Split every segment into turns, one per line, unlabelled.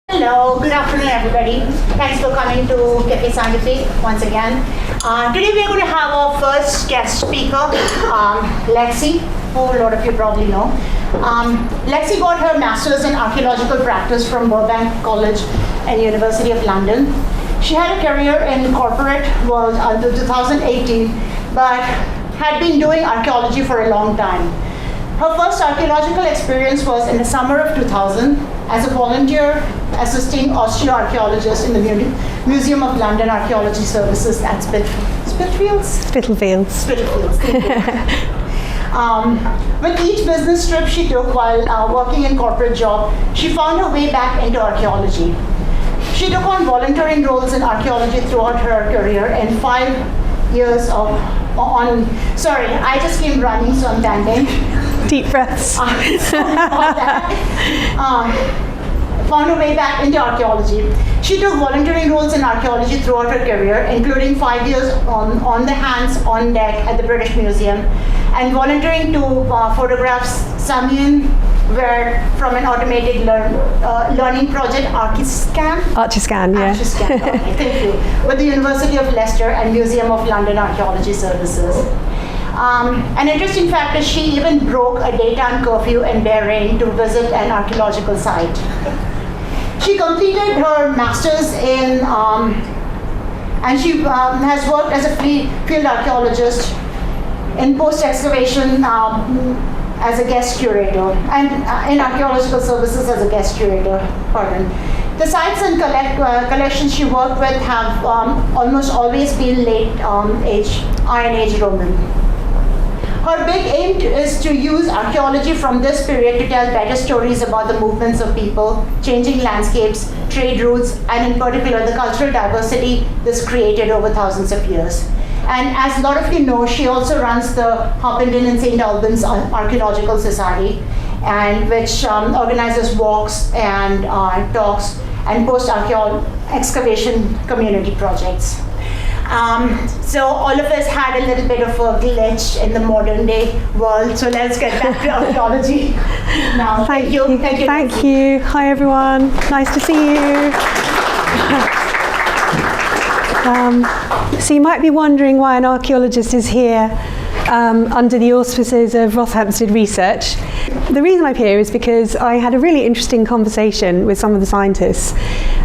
Hello, good afternoon everybody. Thanks for coming to Café Scientifique once again. Today we are going to have our first guest speaker, Lexi, who a lot of you probably know. Lexi got her master's in archaeological practice from Burbank College and University of London. She had a career in corporate world until 2018, but had been doing archaeology for a long time. Her first archaeological experience was in the summer of 2000 as a volunteer assisting Austro-archaeologists in the Museum of London Archaeology Services at Spitalfields. With each business trip she took while working in corporate job, she found her way back into archaeology. She took on volunteering roles in archaeology throughout her career in 5 years sorry, I just came running, so I'm standing.
Deep breaths.
Sorry about that. Found her way back into archaeology. She took volunteering roles in archaeology throughout her career, including 5 years on the hands, on deck at the British Museum, and volunteering to photograph Samian ware from an automated learning project, Archiscan,
yeah.
Okay, thank you, with the University of Leicester and Museum of London Archaeology Services. An interesting fact is she even broke a daytime curfew in Bahrain to visit an archaeological site. She completed her master's in, and she has worked as a field archaeologist in post-excavation as a guest curator, and in archaeological services as a guest curator, pardon. The sites and collections she worked with have almost always been late Iron Age Roman. Her big aim is to use archaeology from this period to tell better stories about the movements of people, changing landscapes, trade routes, and in particular the cultural diversity this created over thousands of years. And as a lot of you know, she also runs the Harpenden and St. Albans Archaeological Society, and which organizes walks and talks and post-excavation community projects. So all of us had a little bit of a glitch in the modern day world, so let's get back to archaeology now. Thank you.
Thank you. Hi everyone, nice to see you. So you might be wondering why an archaeologist is here under the auspices of Rothamsted Research. The reason I'm here is because I had a really interesting conversation with some of the scientists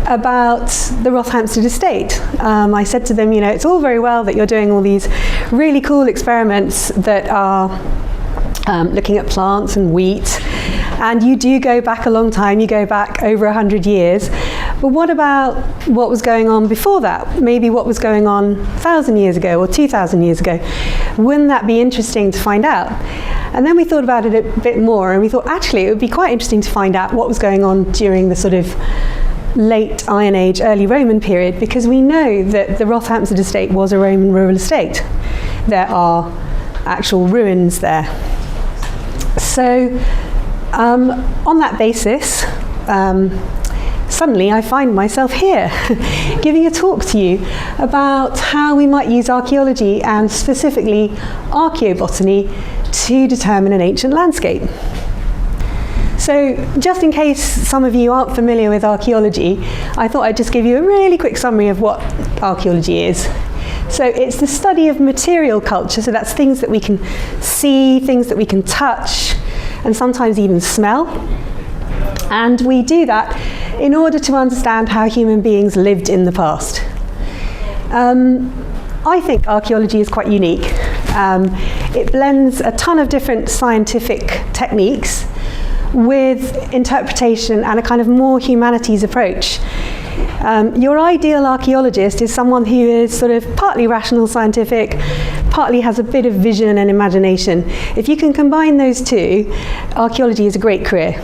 about the Rothamsted estate. I said to them, you know, it's all very well that you're doing all these really cool experiments that are looking at plants and wheat, and you do go back a long time, you go back over 100 years, but what about what was going on before that? Maybe what was going on 1,000 years ago or 2,000 years ago? Wouldn't that be interesting to find out? And then we thought about it a bit more, and we thought actually it would be quite interesting to find out what was going on during the sort of late Iron Age, early Roman period, because we know that the Rothamsted estate was a Roman rural estate. There are actual ruins there. So on that basis, suddenly I find myself here giving a talk to you about how we might use archaeology and specifically archaeobotany to determine an ancient landscape. So just in case some of you aren't familiar with archaeology, I thought I'd just give you a really quick summary of what archaeology is. So it's the study of material culture, so that's things that we can see, things that we can touch, and sometimes even smell. And we do that in order to understand how human beings lived in the past. I think archaeology is quite unique. It blends a ton of different scientific techniques with interpretation and a kind of more humanities approach. Your ideal archaeologist is someone who is sort of partly rational scientific, partly has a bit of vision and imagination. If you can combine those two, archaeology is a great career.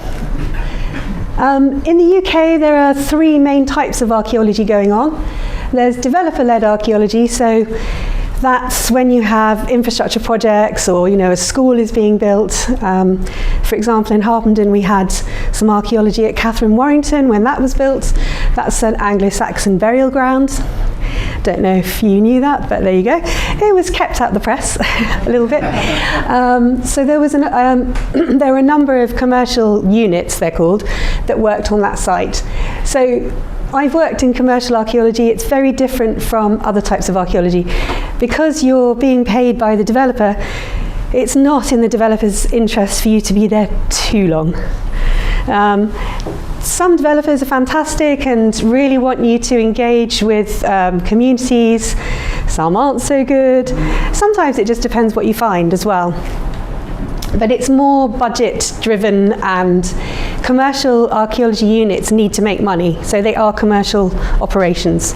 In the UK, there are 3 main types of archaeology going on. There's developer-led archaeology, so that's when you have infrastructure projects or, you know, a school is being built. For example, in Harpenden we had some archaeology at Catherine Warrington when that was built. That's an Anglo-Saxon burial ground. Don't know if you knew that, but there you go. It was kept out the press a little bit. So there was there were a number of commercial units, they're called, that worked on that site. So I've worked in commercial archaeology. It's very different from other types of archaeology. Because you're being paid by the developer, it's not in the developer's interest for you to be there too long. Some developers are fantastic and really want you to engage with communities. Some aren't so good. Sometimes it just depends what you find as well. But it's more budget driven, and commercial archaeology units need to make money, so they are commercial operations.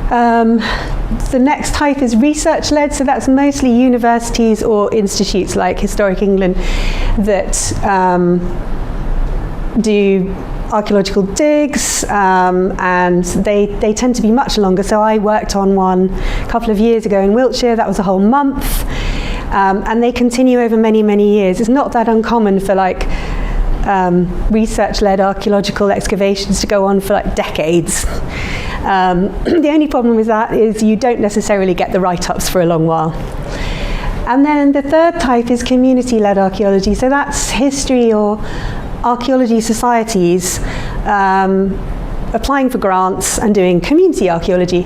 The next type is research led, so that's mostly universities or institutes like Historic England that do archaeological digs, and they tend to be much longer. So I worked on one a couple of years ago in Wiltshire. That was a whole month, and they continue over many, many years. It's not that uncommon for like research-led archaeological excavations to go on for like decades. The only problem with that is you don't necessarily get the write-ups for a long while. And then the third type is community-led archaeology. So that's history or archaeology societies applying for grants and doing community archaeology.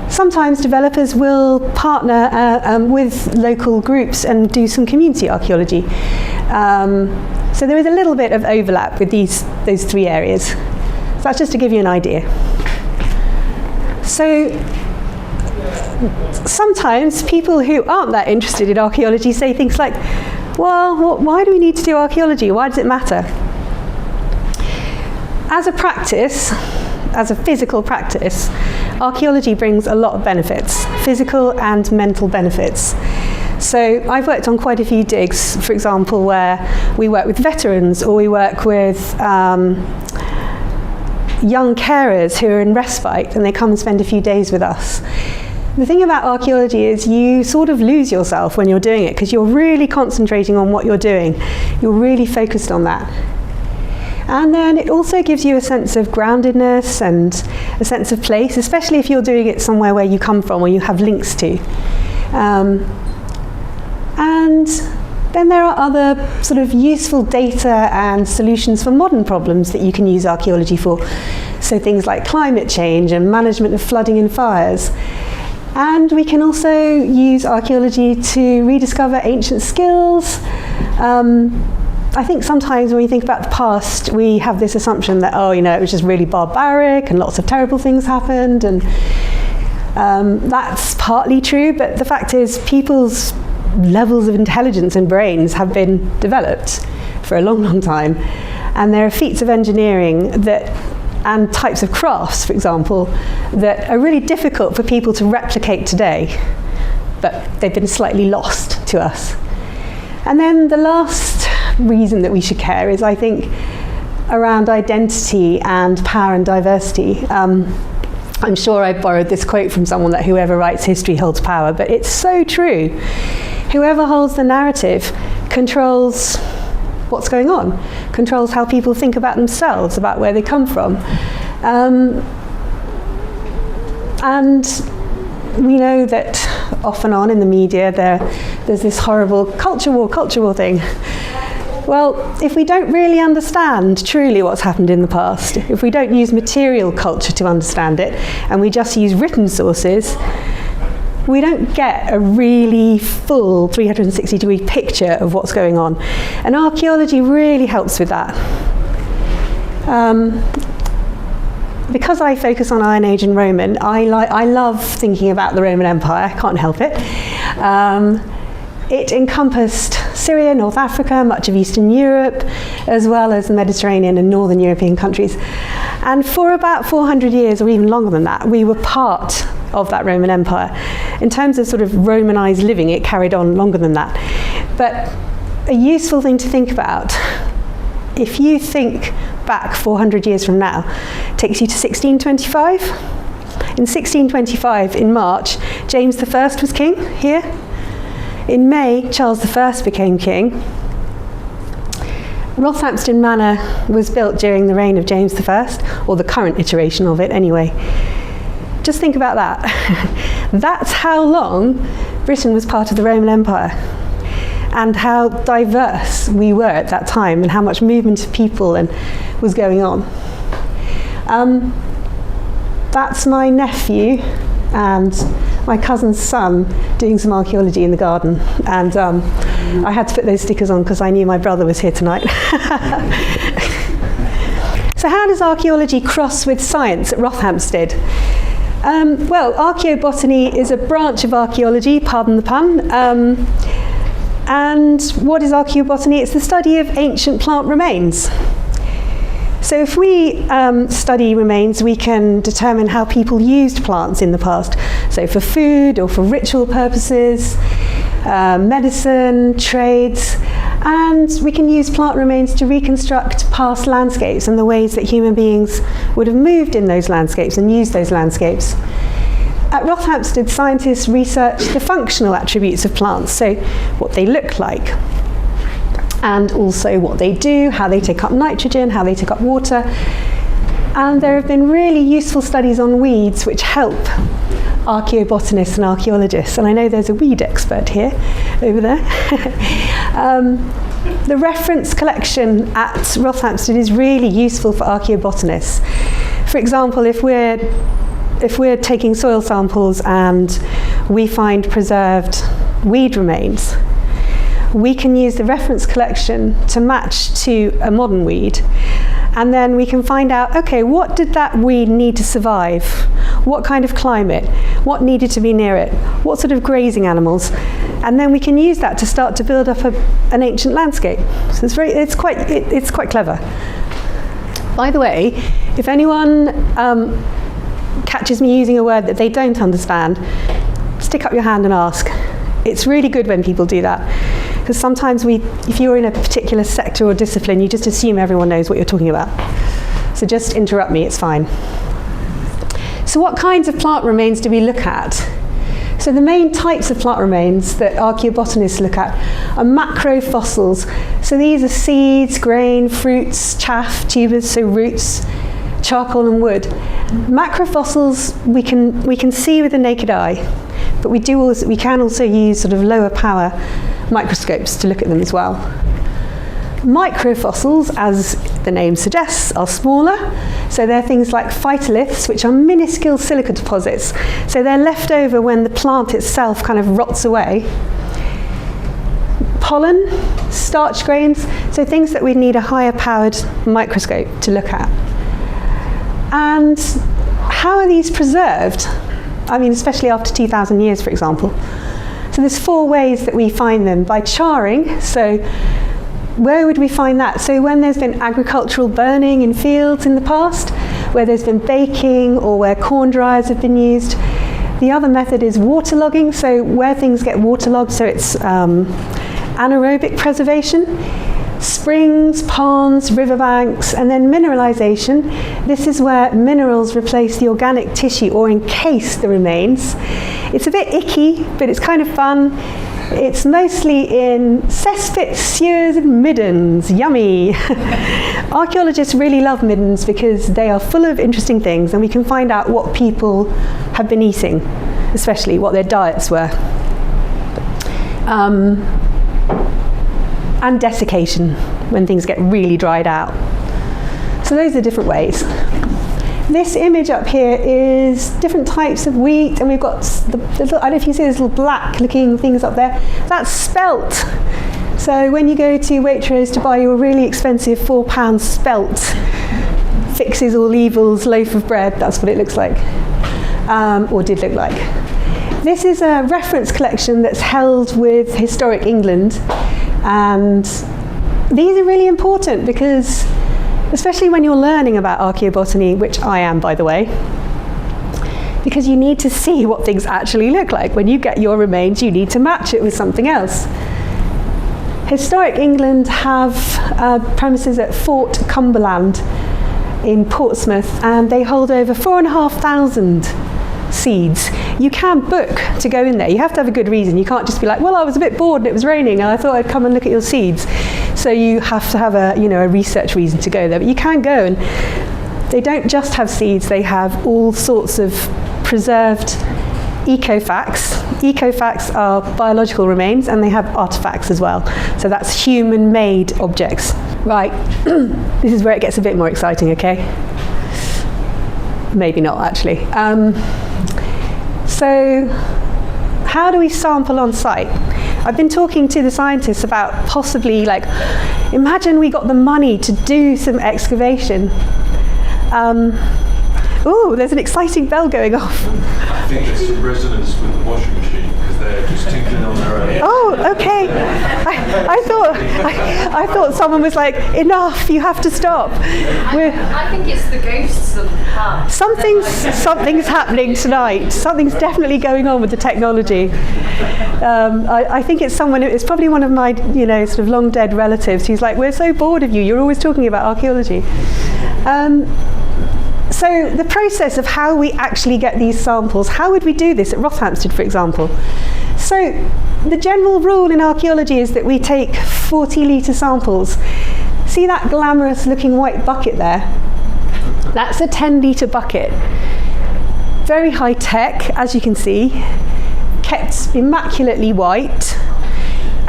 Sometimes developers will partner with local groups and do some community archaeology. So there is a little bit of overlap with those three areas. So that's just to give you an idea. So sometimes people who aren't that interested in archaeology say things like, well, why do we need to do archaeology? Why does it matter? As a practice, as a physical practice, archaeology brings a lot of benefits, physical and mental benefits. So I've worked on quite a few digs, for example, where we work with veterans or we work with young carers who are in respite and they come and spend a few days with us. The thing about archaeology is you sort of lose yourself when you're doing it because you're really concentrating on what you're doing. You're really focused on that. And then it also gives you a sense of groundedness and a sense of place, especially if you're doing it somewhere where you come from or you have links to. And then there are other sort of useful data and solutions for modern problems that you can use archaeology for. So things like climate change and management of flooding and fires. And we can also use archaeology to rediscover ancient skills. I think sometimes when we think about the past, we have this assumption that, oh, you know, it was just really barbaric and lots of terrible things happened, and that's partly true, but the fact is people's levels of intelligence and brains have been developed for a long, long time, and there are feats of engineering and types of crafts, for example, that are really difficult for people to replicate today, but they've been slightly lost to us. And then the last reason that we should care is, I think, around identity and power and diversity. I'm sure I borrowed this quote from someone that whoever writes history holds power, but it's so true. Whoever holds the narrative controls what's going on, controls how people think about themselves, about where they come from. And we know that off and on in the media there's this horrible culture war thing. Well, if we don't really understand truly what's happened in the past, if we don't use material culture to understand it, and we just use written sources, we don't get a really full 360-degree picture of what's going on. And archaeology really helps with that. Because I focus on Iron Age and Roman, I love thinking about the Roman Empire, I can't help it. It encompassed Syria, North Africa, much of Eastern Europe, as well as the Mediterranean and Northern European countries. And for about 400 years, or even longer than that, we were part of that Roman Empire. In terms of sort of Romanized living, it carried on longer than that. But a useful thing to think about, if you think back 400 years from now, takes you to 1625. In 1625, in March, James I was king here. In May, Charles I became king. Rothamsted Manor was built during the reign of James I, or the current iteration of it anyway. Just think about that. That's how long Britain was part of the Roman Empire. and how diverse we were at that time and how much movement of people was going on. That's my nephew and my cousin's son doing some archaeology in the garden, and I had to put those stickers on because I knew my brother was here tonight. So how does archaeology cross with science at Rothamsted? Well, archaeobotany is a branch of archaeology, pardon the pun. And what is archaeobotany? It's the study of ancient plant remains. So if we study remains, we can determine how people used plants in the past. So for food or for ritual purposes, medicine, trades, and we can use plant remains to reconstruct past landscapes and the ways that human beings would have moved in those landscapes and used those landscapes. At Rothamsted, scientists research the functional attributes of plants, so what they look like, and also what they do, how they take up nitrogen, how they take up water. And there have been really useful studies on weeds which help archaeobotanists and archaeologists. And I know there's a weed expert here, over there. The reference collection at Rothamsted is really useful for archaeobotanists. For example, if we're taking soil samples and we find preserved weed remains, we can use the reference collection to match to a modern weed, and then we can find out, okay, what did that weed need to survive? What kind of climate? What needed to be near it? What sort of grazing animals? And then we can use that to start to build up an ancient landscape. So it's quite clever. By the way, if anyone catches me using a word that they don't understand, stick up your hand and ask. It's really good when people do that. Because sometimes if you're in a particular sector or discipline, you just assume everyone knows what you're talking about. So just interrupt me, it's fine. So what kinds of plant remains do we look at? So the main types of plant remains that archaeobotanists look at are macrofossils. So these are seeds, grain, fruits, chaff, tubers, so roots, charcoal and wood. Macrofossils we can see with the naked eye, but we can also use sort of lower power microscopes to look at them as well. Microfossils, as the name suggests, are smaller. So they're things like phytoliths, which are minuscule silica deposits. So they're left over when the plant itself kind of rots away. Pollen, starch grains, so things that we'd need a higher powered microscope to look at. And how are these preserved? I mean, especially after 2,000 years, for example. So there's 4 ways that we find them. By charring, so where would we find that? So when there's been agricultural burning in fields in the past, where there's been baking or where corn dryers have been used. The other method is waterlogging, so where things get waterlogged, so it's anaerobic preservation. Springs, ponds, riverbanks, and then mineralization. This is where minerals replace the organic tissue or encase the remains. It's a bit icky, but it's kind of fun. It's mostly in cesspits, sewers, and middens. Yummy! Archaeologists really love middens because they are full of interesting things, and we can find out what people have been eating, especially what their diets were. And desiccation, when things get really dried out. So those are different ways. This image up here is different types of wheat, and we've got I don't know if you see those little black looking things up there. That's spelt. So when you go to Waitrose to buy your really expensive £4 spelt, fixes all evils loaf of bread, that's what it looks like, or did look like. This is a reference collection that's held with Historic England, and these are really important because, especially when you're learning about archaeobotany, which I am, by the way, because you need to see what things actually look like. When you get your remains, you need to match it with something else. Historic England have premises at Fort Cumberland in Portsmouth, and they hold over 4,500 seeds. You can book to go in there. You have to have a good reason. You can't just be like, well, I was a bit bored and it was raining and I thought I'd come and look at your seeds. So you have to have a research reason to go there. But you can go, and they don't just have seeds, they have all sorts of preserved ecofacts. Ecofacts are biological remains, and they have artifacts as well. So that's human-made objects. Right, this is where it gets a bit more exciting, okay? Maybe not, actually. So how do we sample on site? I've been talking to the scientists about possibly, like, imagine we got the money to do some excavation. Oh, there's an exciting bell going off.
I think there's some resonance with the washing machine because they're just tinkling on their own.
Oh, okay. I thought someone was like, enough, you have to stop.
I think it's the ghosts of the past.
Something's happening tonight. Something's definitely going on with the technology. I think it's probably one of my, sort of long dead relatives who's like, we're so bored of you. You're always talking about archaeology. So the process of how we actually get these samples, how would we do this at Rothamsted, for example? So the general rule in archaeology is that we take 40-litre samples. See that glamorous looking white bucket there? That's a 10-litre bucket. Very high tech, as you can see, kept immaculately white,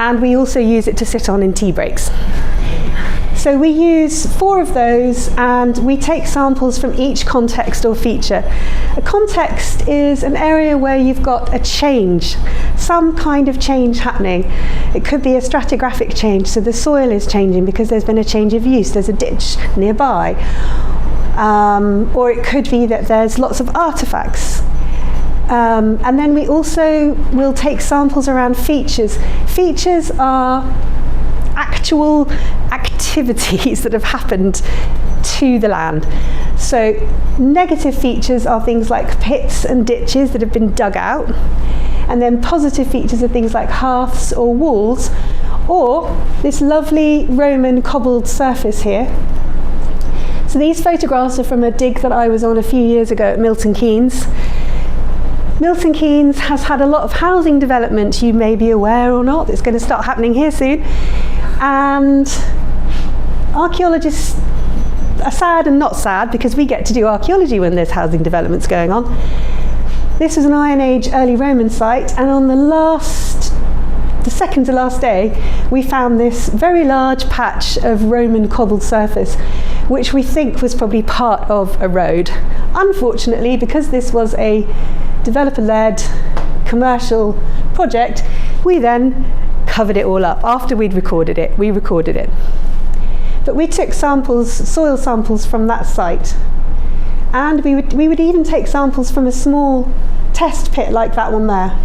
and we also use it to sit on in tea breaks. So we use 4 of those, and we take samples from each context or feature. A context is an area where you've got a change, some kind of change happening. It could be a stratigraphic change, so the soil is changing because there's been a change of use, there's a ditch nearby. Or it could be that there's lots of artifacts. And then we also will take samples around features. Features are actual activities that have happened to the land. So negative features are things like pits and ditches that have been dug out, and then positive features are things like hearths or walls, or this lovely Roman cobbled surface here. So these photographs are from a dig that I was on a few years ago at Milton Keynes. Milton Keynes has had a lot of housing development, you may be aware or not. It's going to start happening here soon. And archaeologists are sad and not sad because we get to do archaeology when there's housing developments going on. This was an Iron Age early Roman site, and on the second to last day, we found this very large patch of Roman cobbled surface, which we think was probably part of a road. Unfortunately, because this was a developer-led commercial project, we then covered it all up. After we recorded it. But we took samples, soil samples from that site, and we would even take samples from a small test pit like that one there.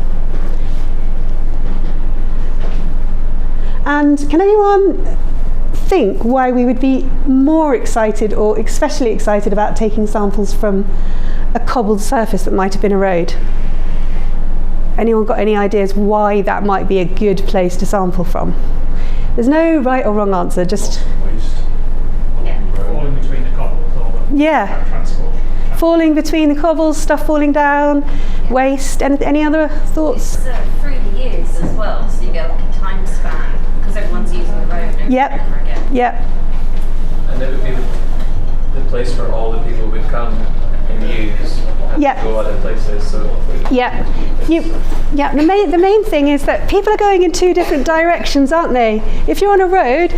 And can anyone think why we would be more excited or especially excited about taking samples from a cobbled surface that might have been a road? Anyone got any ideas why that might be a good place to sample from? There's no right or wrong answer, just...
Waste.
Falling between the cobbles or the transport.
Falling between the cobbles, stuff falling down, waste. Any other thoughts?
It's through the years as well, so you get like a time span, because everyone's using the road over and over again.
Yep.
And it would be the place for all the people who come and use and go other places. So
the main thing is that people are going in 2 different directions, aren't they? If you're on a road,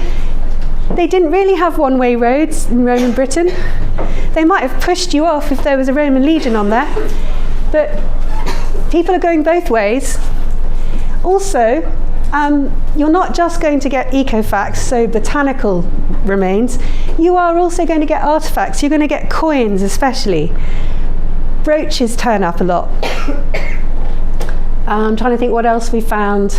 they didn't really have one-way roads in Roman Britain. They might have pushed you off if there was a Roman legion on there, but people are going both ways. Also, you're not just going to get ecofacts, so botanical remains. You are also going to get artifacts. You're going to get coins, especially. Brooches turn up a lot. I'm trying to think what else we found.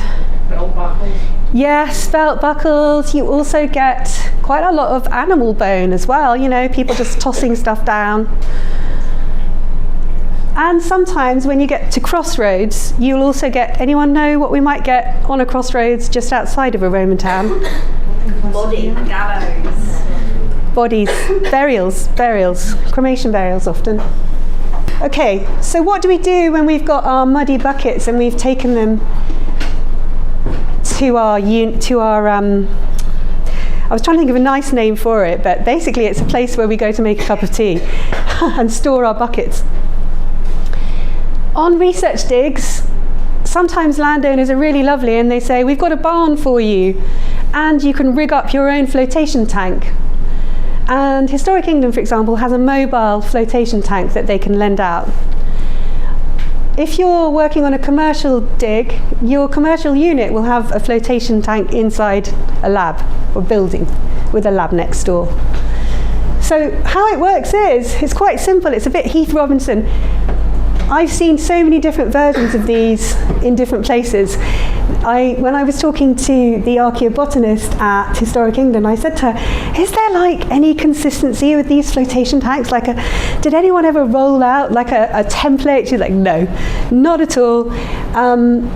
Belt buckles.
Yes, belt buckles. You also get quite a lot of animal bone as well. People just tossing stuff down. And sometimes when you get to crossroads, you'll also get, anyone know what we might get on a crossroads just outside of a Roman town?
Body, gallows.
Bodies, burials, cremation burials often. Okay, so what do we do when we've got our muddy buckets and we've taken them to our I was trying to think of a nice name for it, but basically it's a place where we go to make a cup of tea and store our buckets. On research digs, sometimes landowners are really lovely and they say, we've got a barn for you and you can rig up your own flotation tank. And Historic England, for example, has a mobile flotation tank that they can lend out. If you're working on a commercial dig, your commercial unit will have a flotation tank inside a lab or building with a lab next door. So how it works is, it's quite simple. It's a bit Heath Robinson. I've seen so many different versions of these in different places. When I was talking to the archaeobotanist at Historic England, I said to her, is there like any consistency with these flotation tanks? Did anyone ever roll out like a template? She's like, no, not at all.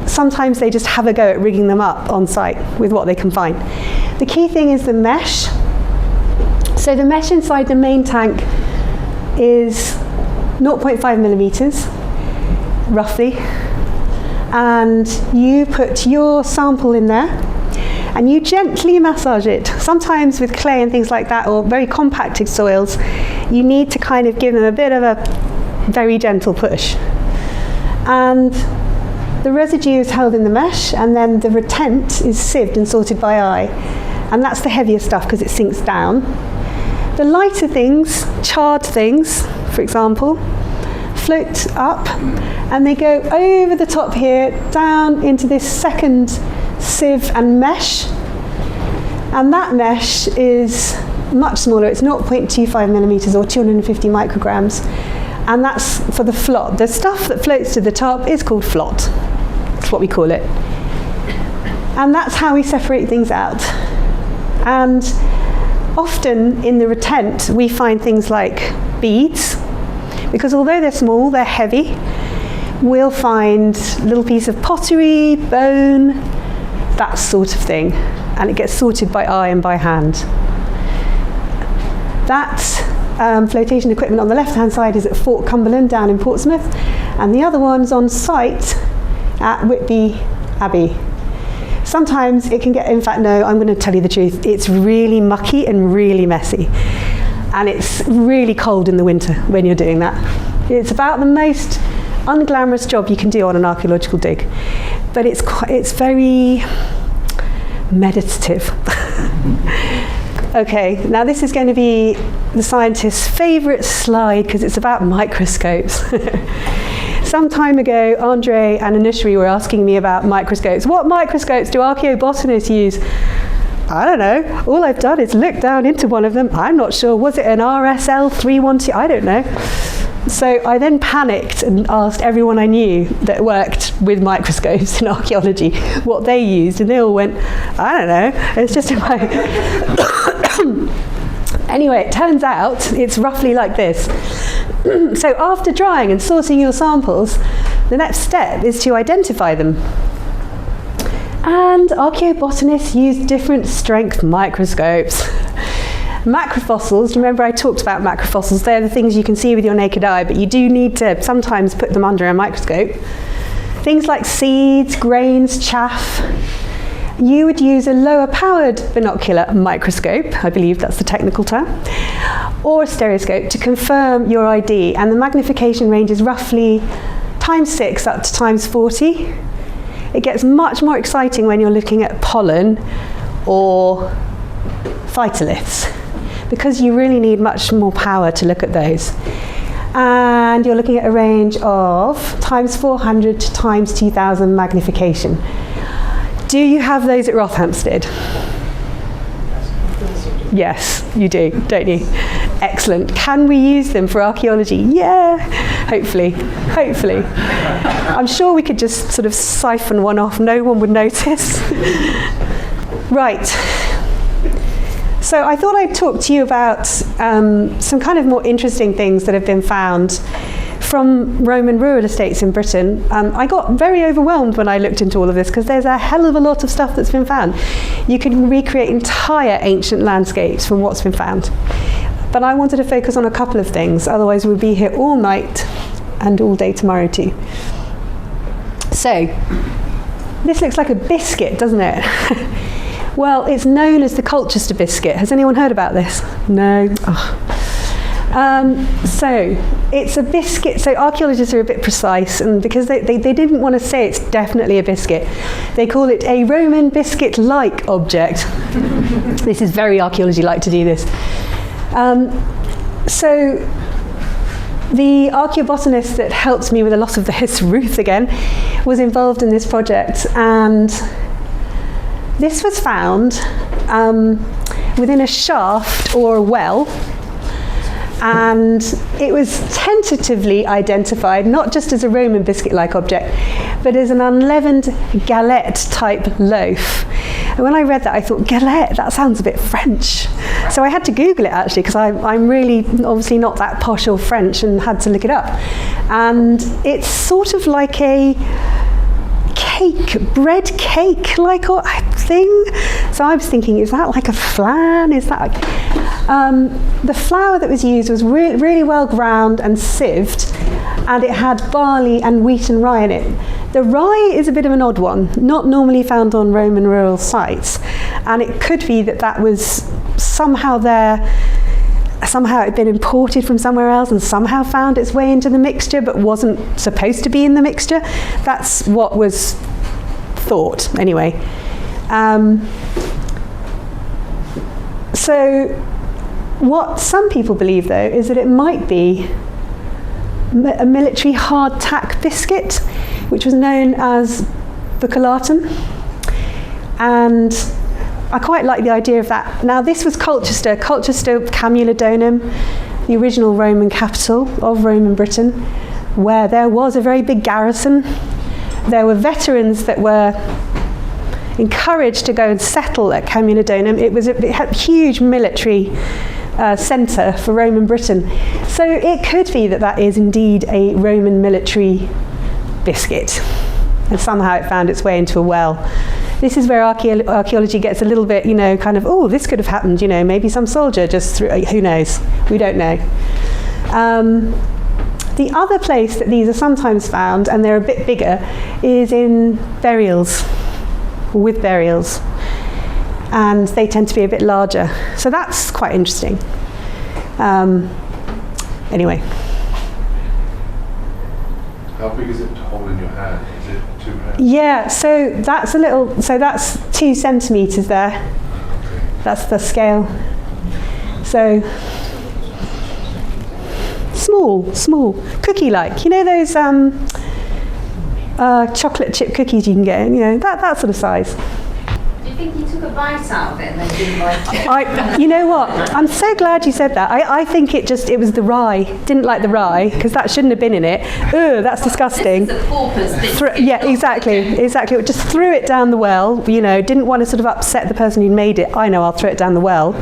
Sometimes they just have a go at rigging them up on site with what they can find. The key thing is the mesh. So the mesh inside the main tank is 0.5 millimeters, roughly. And you put your sample in there and you gently massage it. Sometimes with clay and things like that, or very compacted soils, you need to kind of give them a bit of a very gentle push. And the residue is held in the mesh, and then the retent is sieved and sorted by eye. And that's the heavier stuff because it sinks down. The lighter things, charred things, for example, float up and they go over the top here, down into this second sieve and mesh. And that mesh is much smaller. It's 0.25 millimeters or 250 micrograms. And that's for the flot. The stuff that floats to the top is called flot. That's what we call it. And that's how we separate things out. And often in the retent, we find things like beads, because although they're small, they're heavy. We'll find a little piece of pottery, bone, that sort of thing. And it gets sorted by eye and by hand. That flotation equipment on the left-hand side is at Fort Cumberland down in Portsmouth, and the other one's on site at Whitby Abbey. Sometimes it can get, in fact, no, I'm going to tell you the truth, it's really mucky and really messy. And it's really cold in the winter when you're doing that. It's about the most unglamorous job you can do on an archaeological dig. But it's very meditative. Okay, now this is going to be the scientist's favourite slide because it's about microscopes. Some time ago, Andre and Anushri were asking me about microscopes. What microscopes do archaeobotanists use? I don't know. All I've done is look down into one of them. I'm not sure. Was it an RSL 312? I don't know. So I then panicked and asked everyone I knew that worked with microscopes in archaeology what they used, and they all went, I don't know. It's just in my... Anyway, it turns out it's roughly like this. So after drying and sorting your samples, the next step is to identify them. And archaeobotanists use different strength microscopes. Macrofossils, remember I talked about macrofossils, they're the things you can see with your naked eye, but you do need to sometimes put them under a microscope. Things like seeds, grains, chaff. You would use a lower powered binocular microscope, I believe that's the technical term, or a stereoscope to confirm your ID, and the magnification range is roughly ×6 up to ×40. It gets much more exciting when you're looking at pollen or phytoliths, because you really need much more power to look at those. And you're looking at a range of ×400 to ×2000 magnification. Do you have those at Rothamsted? Yes, you do, don't you? Excellent. Can we use them for archaeology? Yeah, hopefully. I'm sure we could just sort of siphon one off, no one would notice. Right. So I thought I'd talk to you about some kind of more interesting things that have been found from Roman rural estates in Britain. I got very overwhelmed when I looked into all of this because there's a hell of a lot of stuff that's been found. You can recreate entire ancient landscapes from what's been found. But I wanted to focus on a couple of things, otherwise we'll be here all night and all day tomorrow too. So, this looks like a biscuit, doesn't it? Well, it's known as the Colchester biscuit. Has anyone heard about this? No? Oh. So it's a biscuit. So archaeologists are a bit precise, and because they didn't want to say it's definitely a biscuit, they call it a Roman biscuit-like object. This is very archaeology-like to do this. So the archaeobotanist that helped me with a lot of this, Ruth again, was involved in this project, and this was found within a shaft or a well, and it was tentatively identified not just as a Roman biscuit-like object, but as an unleavened galette-type loaf. And when I read that, I thought, galette, that sounds a bit French. So I had to Google it, actually, because I'm really obviously not that posh or French, and had to look it up. And it's sort of like a bread cake like thing. So I was thinking, is that like a flan? Is that like... the flour that was used was really well ground and sieved, and it had barley and wheat and rye in it. The rye is a bit of an odd one, not normally found on Roman rural sites, and it could be that was somehow there. Somehow it had been imported from somewhere else and somehow found its way into the mixture but wasn't supposed to be in the mixture. That's what was thought, anyway. So what some people believe, though, is that it might be a military hardtack biscuit, which was known as buccellatum. And I quite like the idea of that. Now, this was Colchester Camulodunum, the original Roman capital of Roman Britain, where there was a very big garrison. There were veterans that were encouraged to go and settle at Camulodunum. It had a huge military centre for Roman Britain. So it could be that is indeed a Roman military biscuit, and somehow it found its way into a well. This is where archaeology gets a little bit, kind of, oh, this could have happened, maybe some soldier just threw, who knows? We don't know. The other place that these are sometimes found, and they're a bit bigger, is in burials, with burials. And they tend to be a bit larger. So that's quite interesting. Anyway.
How big is it to hold in your hand? Is it 2 hands?
Yeah, so that's 2 centimetres there. That's the scale. So small, cookie-like. You know those chocolate chip cookies you can get? That sort of size.
Do you think he took a bite out of it and then didn't like it?
You know what? I'm so glad you said that. I think it was the rye. Didn't like the rye, because that shouldn't have been in it. Ugh, that's disgusting.
This is a porpoise biscuit.
Yeah, exactly. Just threw it down the well, didn't want to sort of upset the person who made it. I know, I'll throw it down the well.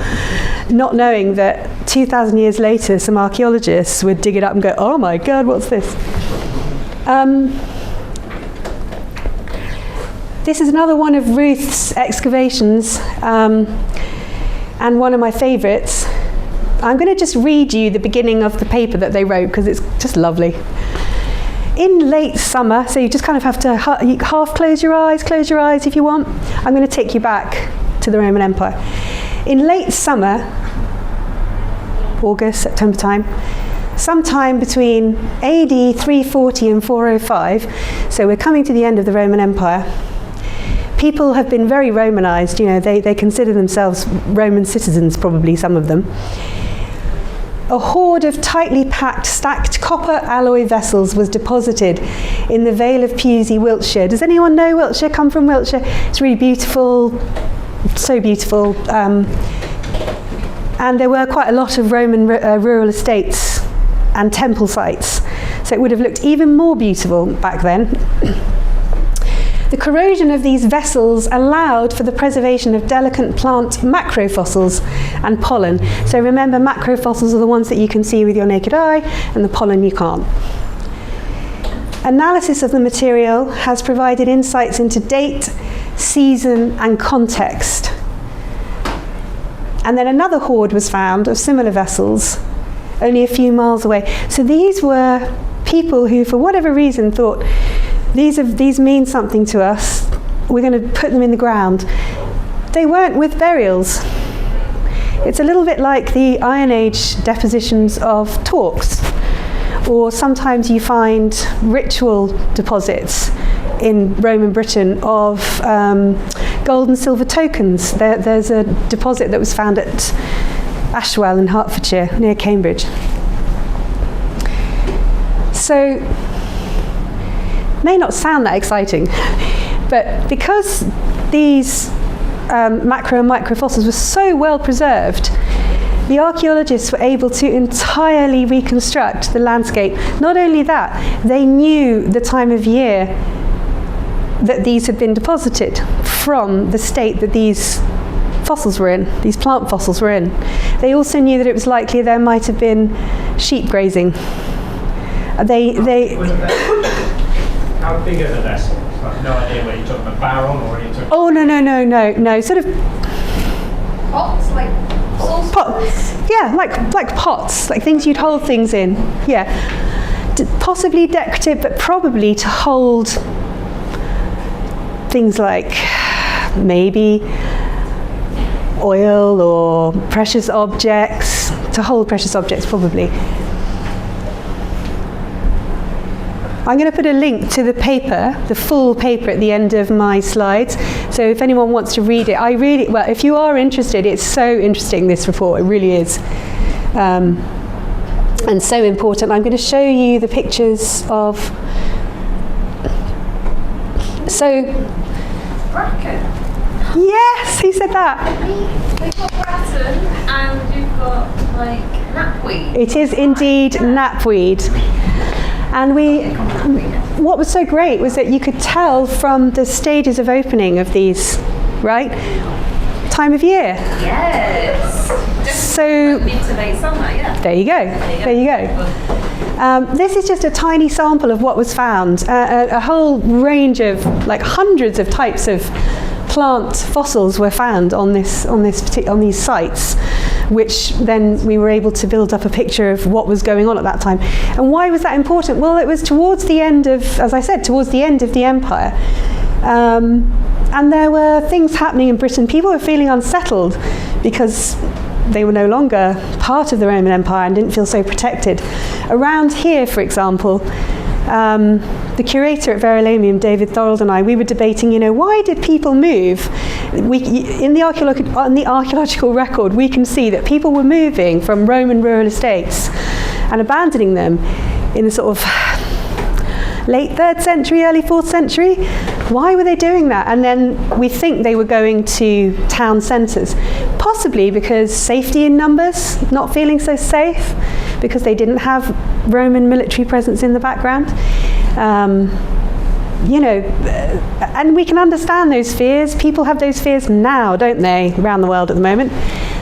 Not knowing that 2,000 years later, some archaeologists would dig it up and go, oh my God, what's this? This is another one of Ruth's excavations, and one of my favourites. I'm going to just read you the beginning of the paper that they wrote, because it's just lovely. In late summer, so you just kind of have to half close your eyes if you want. I'm going to take you back to the Roman Empire. In late summer, August, September time, sometime between AD 340 and 405, so we're coming to the end of the Roman Empire, people have been very Romanized, they consider themselves Roman citizens, probably some of them. A hoard of tightly packed, stacked copper alloy vessels was deposited in the Vale of Pewsey, Wiltshire. Does anyone know Wiltshire, come from Wiltshire? It's really beautiful, so beautiful. And there were quite a lot of Roman rural estates and temple sites, so it would have looked even more beautiful back then. The corrosion of these vessels allowed for the preservation of delicate plant macrofossils and pollen. So remember, macrofossils are the ones that you can see with your naked eye, and the pollen you can't. Analysis of the material has provided insights into date, season, and context. And then another hoard was found of similar vessels only a few miles away. So these were people who, for whatever reason, thought, these mean something to us, we're going to put them in the ground. They weren't with burials. It's a little bit like the Iron Age depositions of torques, or sometimes you find ritual deposits in Roman Britain of gold and silver tokens. There's a deposit that was found at Ashwell in Hertfordshire, near Cambridge. So, may not sound that exciting, but because these macro and micro fossils were so well preserved, the archaeologists were able to entirely reconstruct the landscape. Not only that, they knew the time of year that these had been deposited from the state that these fossils were in, these plant fossils were in. They also knew that it was likely there might have been sheep grazing.
How big are the vessels? I've no idea whether you're talking about barrel or are you talking...
Oh, no, sort of...
Pots, like saucepans?
Yeah, like pots, like things you'd hold things in. Yeah. Possibly decorative, but probably to hold things like maybe oil or precious objects, to hold precious objects probably. I'm going to put a link to the paper, the full paper at the end of my slides. So if anyone wants to read it, if you are interested, it's so interesting, this report, it really is. And so important. I'm going to show you the pictures of... So...
Bracken.
Yes, who said that?
We've got bracken and you've got like knapweed.
It is indeed knapweed. And what was so great was that you could tell from the stages of opening of these, right? Time of year.
Yes.
So
Mid to late summer, yeah.
there you go. There you go. This is just a tiny sample of what was found. A whole range of, like hundreds of types of plant fossils were found on these sites, which then we were able to build up a picture of what was going on at that time. And why was that important? Well, it was towards the end of, as I said, towards the end of the empire. And there were things happening in Britain. People were feeling unsettled because they were no longer part of the Roman Empire and didn't feel so protected. Around here, for example, the curator at Verulamium, David Thorold, and I, we were debating, why did people move? In the archaeological record, we can see that people were moving from Roman rural estates and abandoning them in the sort of late 3rd century, early 4th century. Why were they doing that? And then we think they were going to town centres, possibly because safety in numbers, not feeling so safe, because they didn't have Roman military presence in the background. And we can understand those fears. People have those fears now, don't they, around the world at the moment.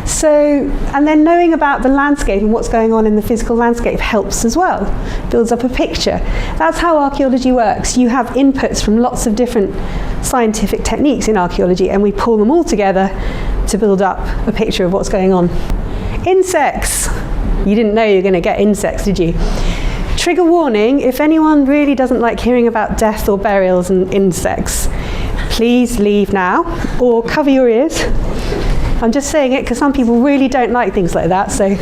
So, and then knowing about the landscape and what's going on in the physical landscape helps as well, builds up a picture. That's how archaeology works. You have inputs from lots of different scientific techniques in archaeology, and we pull them all together to build up a picture of what's going on. Insects. You didn't know you were going to get insects, did you? Trigger warning, if anyone really doesn't like hearing about death or burials and insects, please leave now or cover your ears. I'm just saying it because some people really don't like things like that. So,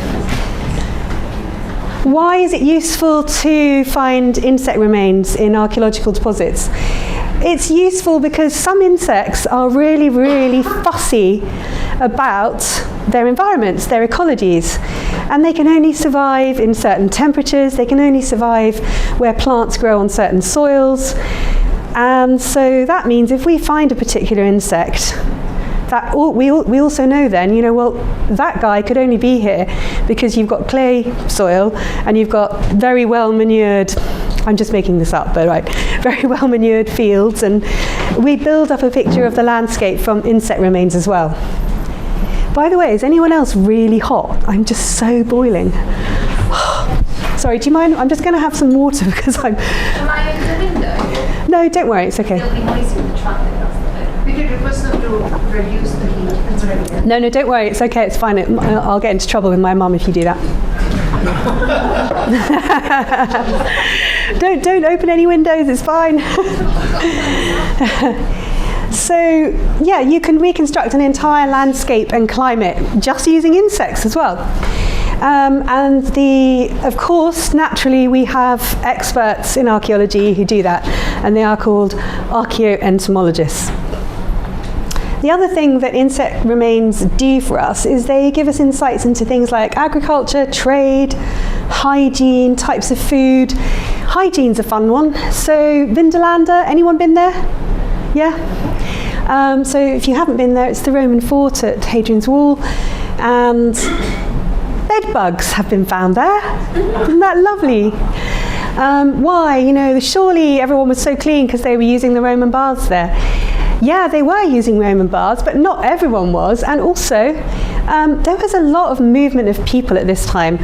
why is it useful to find insect remains in archaeological deposits? It's useful because some insects are really, really fussy about their environments, their ecologies, and they can only survive in certain temperatures, they can only survive where plants grow on certain soils. And so that means if we find a particular insect, that we also know then, that guy could only be here because you've got clay soil and you've got very well manured, I'm just making this up, but right, very well manured fields, and we build up a picture of the landscape from insect remains as well. By the way, is anyone else really hot? I'm just so boiling. Sorry, do you mind? I'm just going to have some water because I'm...
Am I in the window?
No, don't worry, it's okay.
It'll be noisy with the traffic, that's the thing.
We could request them to reduce the heat. It's really good.
No, don't worry, it's okay, it's fine. I'll get into trouble with my mum if you do that. Don't open any windows, it's fine. So yeah, you can reconstruct an entire landscape and climate just using insects as well. And of course, naturally, we have experts in archaeology who do that, and they are called archaeoentomologists. The other thing that insect remains do for us is they give us insights into things like agriculture, trade, hygiene, types of food. Hygiene's a fun one. So Vindolanda, anyone been there? Yeah? So if you haven't been there, it's the Roman fort at Hadrian's Wall, and bed bugs have been found there. Isn't that lovely? Why? You know, surely everyone was so clean because they were using the Roman baths there. Yeah, they were using Roman baths, but not everyone was. And also, there was a lot of movement of people at this time.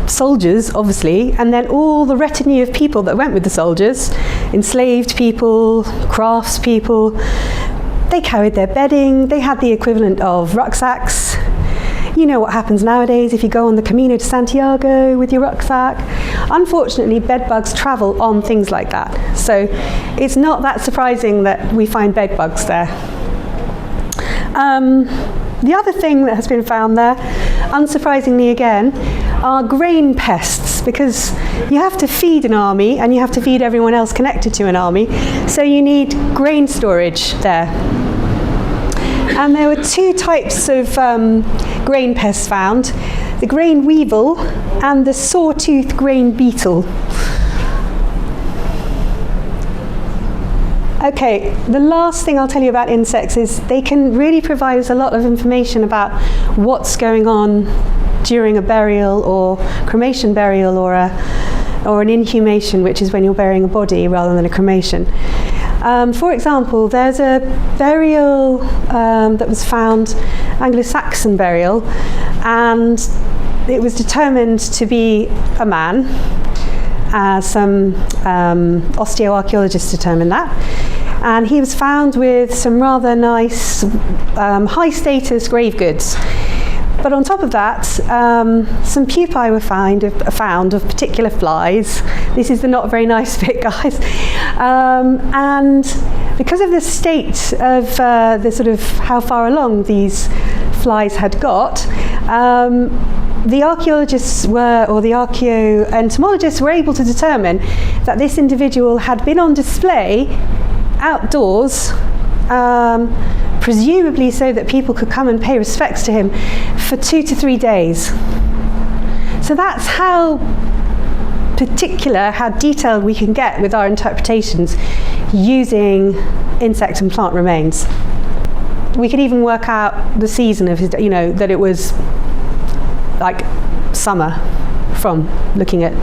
Soldiers, obviously, and then all the retinue of people that went with the soldiers, enslaved people, craftspeople. They carried their bedding, they had the equivalent of rucksacks. You know what happens nowadays if you go on the Camino de Santiago with your rucksack. Unfortunately, bed bugs travel on things like that. So it's not that surprising that we find bed bugs there. The other thing that has been found there, unsurprisingly again, are grain pests, because you have to feed an army and you have to feed everyone else connected to an army. So you need grain storage there. And there were two types of grain pests found, the grain weevil and the sawtooth grain beetle. Okay, the last thing I'll tell you about insects is they can really provide us a lot of information about what's going on during a burial or cremation burial or an inhumation, which is when you're burying a body rather than a cremation. For example, there's a burial that was found, Anglo-Saxon burial, and it was determined to be a man. Some osteoarchaeologists determined that. And he was found with some rather nice, high-status grave goods. But on top of that, some pupae were found of particular flies. This is the not very nice bit, guys. And because of the state of the sort of how far along these flies had got, the archaeologists or the archaeoentomologists were able to determine that this individual had been on display outdoors, presumably so that people could come and pay respects to him for 2 to 3 days. So that's how particular, how detailed we can get with our interpretations using insect and plant remains. We could even work out the season of his, that it was like summer from looking at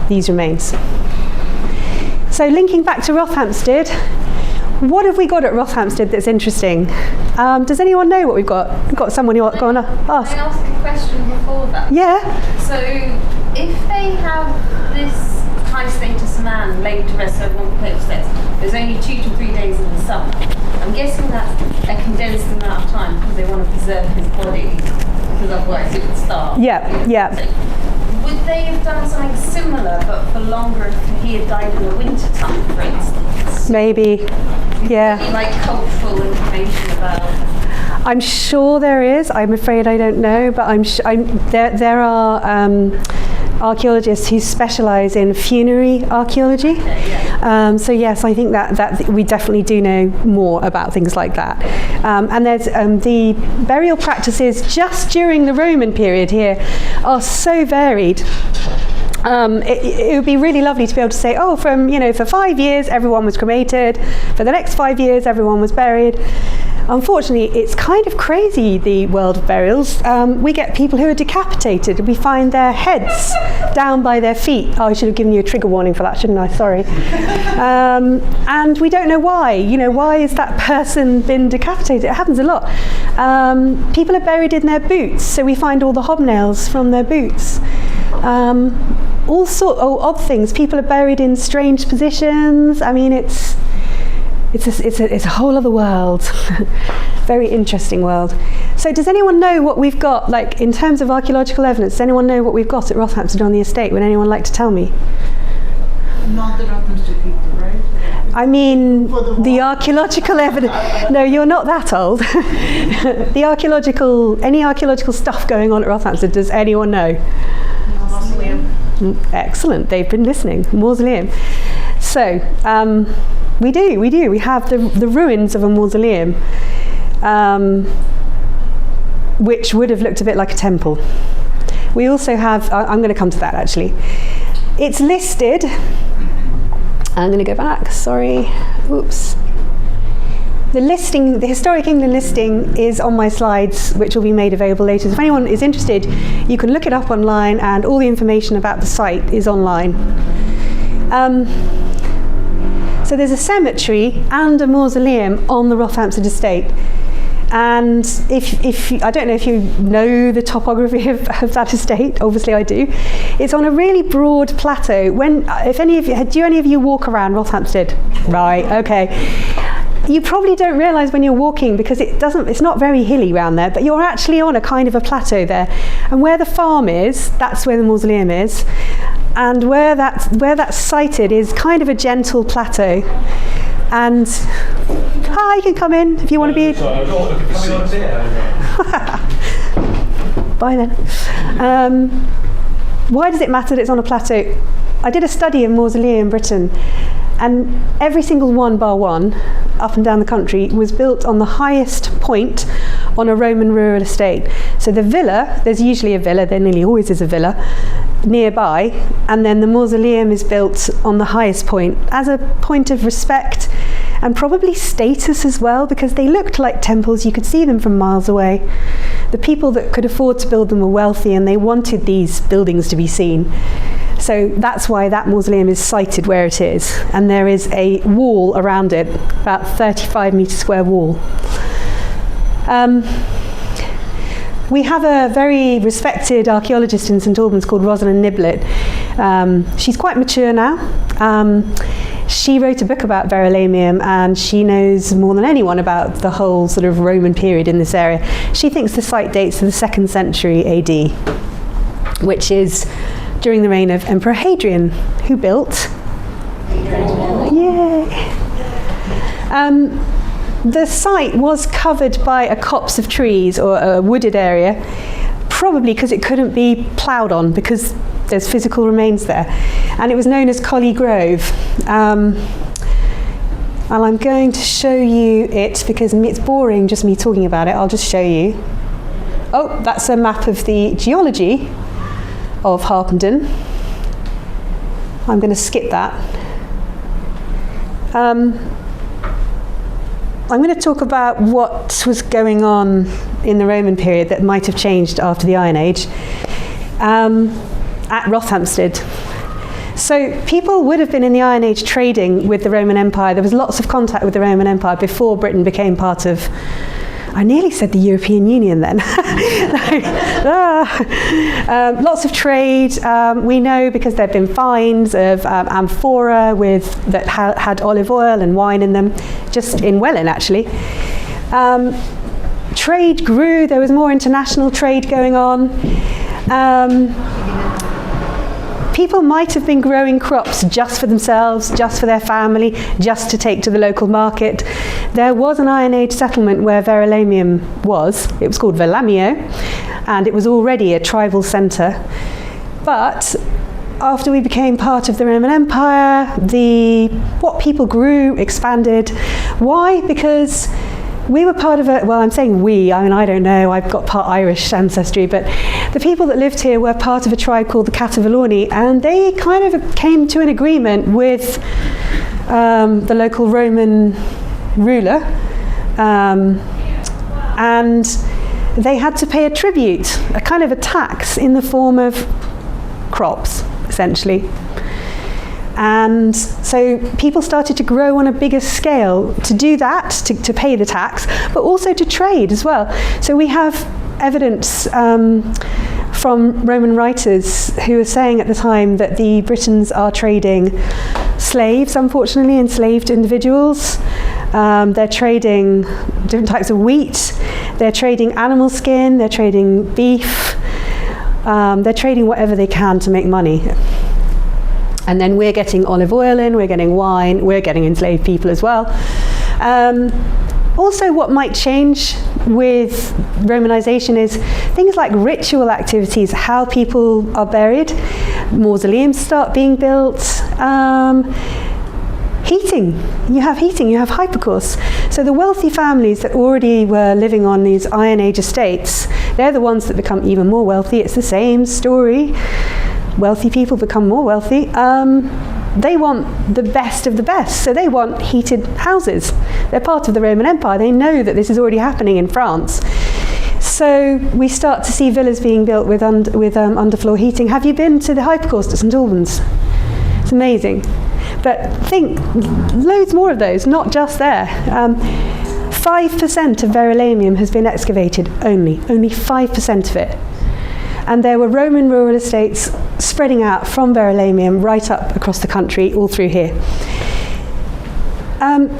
these remains. So linking back to Rothamsted, what have we got at Rothamsted that's interesting? Does anyone know what we've got? We've got someone who want to ask.
Can I ask a question before that?
Yeah.
So if they have this high status man laid to rest over one plate of steps, there's only 2 to 3 days in the summer. I'm guessing that's a condensed amount of time because they want to preserve his body, because otherwise it would starve.
Yeah.
Would they have done something similar but for longer if he had died in the winter time, for instance?
Maybe. Yeah.
Any, like, cultural information about?
I'm sure there is. I'm afraid I don't know, but there are archaeologists who specialise in funerary archaeology.
Okay, yeah.
So yes, I think that we definitely do know more about things like that. And there's the burial practices just during the Roman period here are so varied. It would be really lovely to be able to say, for 5 years everyone was cremated, for the next 5 years everyone was buried. Unfortunately, it's kind of crazy, the world of burials. We get people who are decapitated. We find their heads down by their feet. Oh, I should have given you a trigger warning for that, shouldn't I? Sorry. And we don't know why. Why has that person been decapitated? It happens a lot. People are buried in their boots, so we find all the hobnails from their boots. All sorts of odd things. People are buried in strange positions. I mean, it's a whole other world. Very interesting world. So does anyone know what we've got, like, in terms of archaeological evidence? Does anyone know what we've got at Rothamsted on the estate? Would anyone like to tell me?
Not the Rothamsted people, right?
I mean, the archaeological evidence. No, you're not that old. Any archaeological stuff going on at Rothamsted, does anyone know?
Mausoleum.
Excellent, they've been listening. Mausoleum. So, we do. We have the ruins of a mausoleum, which would have looked a bit like a temple. We also have, I'm going to come to that actually. It's listed, I'm going to go back, sorry, oops. The listing, the Historic England listing is on my slides, which will be made available later. So if anyone is interested, you can look it up online, and all the information about the site is online. So there's a cemetery and a mausoleum on the Rothamsted estate. And if I don't know if you know the topography of that estate, obviously I do. It's on a really broad plateau. Do any of you walk around Rothamsted? Right, okay. You probably don't realise when you're walking, because it's not very hilly around there, but you're actually on a kind of a plateau there. And where the farm is, that's where the mausoleum is. And where that's sited is kind of a gentle plateau. And you can come in if you want to be. Bye then. Why does it matter that it's on a plateau? I did a study of mausolea in Britain, and every single one bar one up and down the country was built on the highest point on a Roman rural estate. So the villa, there's usually a villa, there nearly always is a villa nearby, and then the mausoleum is built on the highest point as a point of respect and probably status as well, because they looked like temples. You could see them from miles away. The people that could afford to build them were wealthy, and they wanted these buildings to be seen. So that's why that mausoleum is sited where it is, and there is a wall around it, about 35 metre square wall. We have a very respected archaeologist in St Albans called Rosalind Niblett. She's quite mature now. She wrote a book about Verulamium, and she knows more than anyone about the whole sort of Roman period in this area. She thinks the site dates to the 2nd century AD, which is during the reign of Emperor Hadrian, who built. Yay! The site was covered by a copse of trees, or a wooded area, probably because it couldn't be ploughed on, because there's physical remains there. And it was known as Collie Grove. And I'm going to show you it, because it's boring just me talking about it. I'll just show you. Oh, that's a map of the geology of Harpenden. I'm going to skip that. I'm going to talk about what was going on in the Roman period that might have changed after the Iron Age at Rothamsted. So people would have been in the Iron Age trading with the Roman Empire. There was lots of contact with the Roman Empire before Britain became part of, I nearly said the European Union then. Lots of trade. We know because there have been finds of amphora that had olive oil and wine in them, just in Welwyn actually. Trade grew, there was more international trade going on. People might have been growing crops just for themselves, just for their family, just to take to the local market. There was an Iron Age settlement where Verulamium was. It was called Verlamio, and it was already a tribal centre. But after we became part of the Roman Empire, what people grew expanded. Why? Because we were part of I'm saying we, I don't know, I've got part Irish ancestry, but the people that lived here were part of a tribe called the Catavalorni, and they kind of came to an agreement with the local Roman ruler, and they had to pay a tribute, a kind of a tax in the form of crops, essentially. And so people started to grow on a bigger scale to do that, to pay the tax, but also to trade as well. So we have evidence from Roman writers who are saying at the time that the Britons are trading slaves, unfortunately, enslaved individuals. They're trading different types of wheat. They're trading animal skin. They're trading beef. They're trading whatever they can to make money. And then we're getting olive oil in, we're getting wine, we're getting enslaved people as well. Also, what might change with Romanization is things like ritual activities, how people are buried, mausoleums start being built, heating, you have hypercourse. So the wealthy families that already were living on these Iron Age estates, they're the ones that become even more wealthy. It's the same story. Wealthy people become more wealthy. They want the best of the best, so they want heated houses. They're part of the Roman Empire. They know that this is already happening in France. So we start to see villas being built with underfloor heating. Have you been to the Hypercourse at St Albans? It's amazing. But think, loads more of those, not just there. 5% of Verulamium has been excavated, only 5% of it. And there were Roman rural estates spreading out from Verulamium right up across the country, all through here.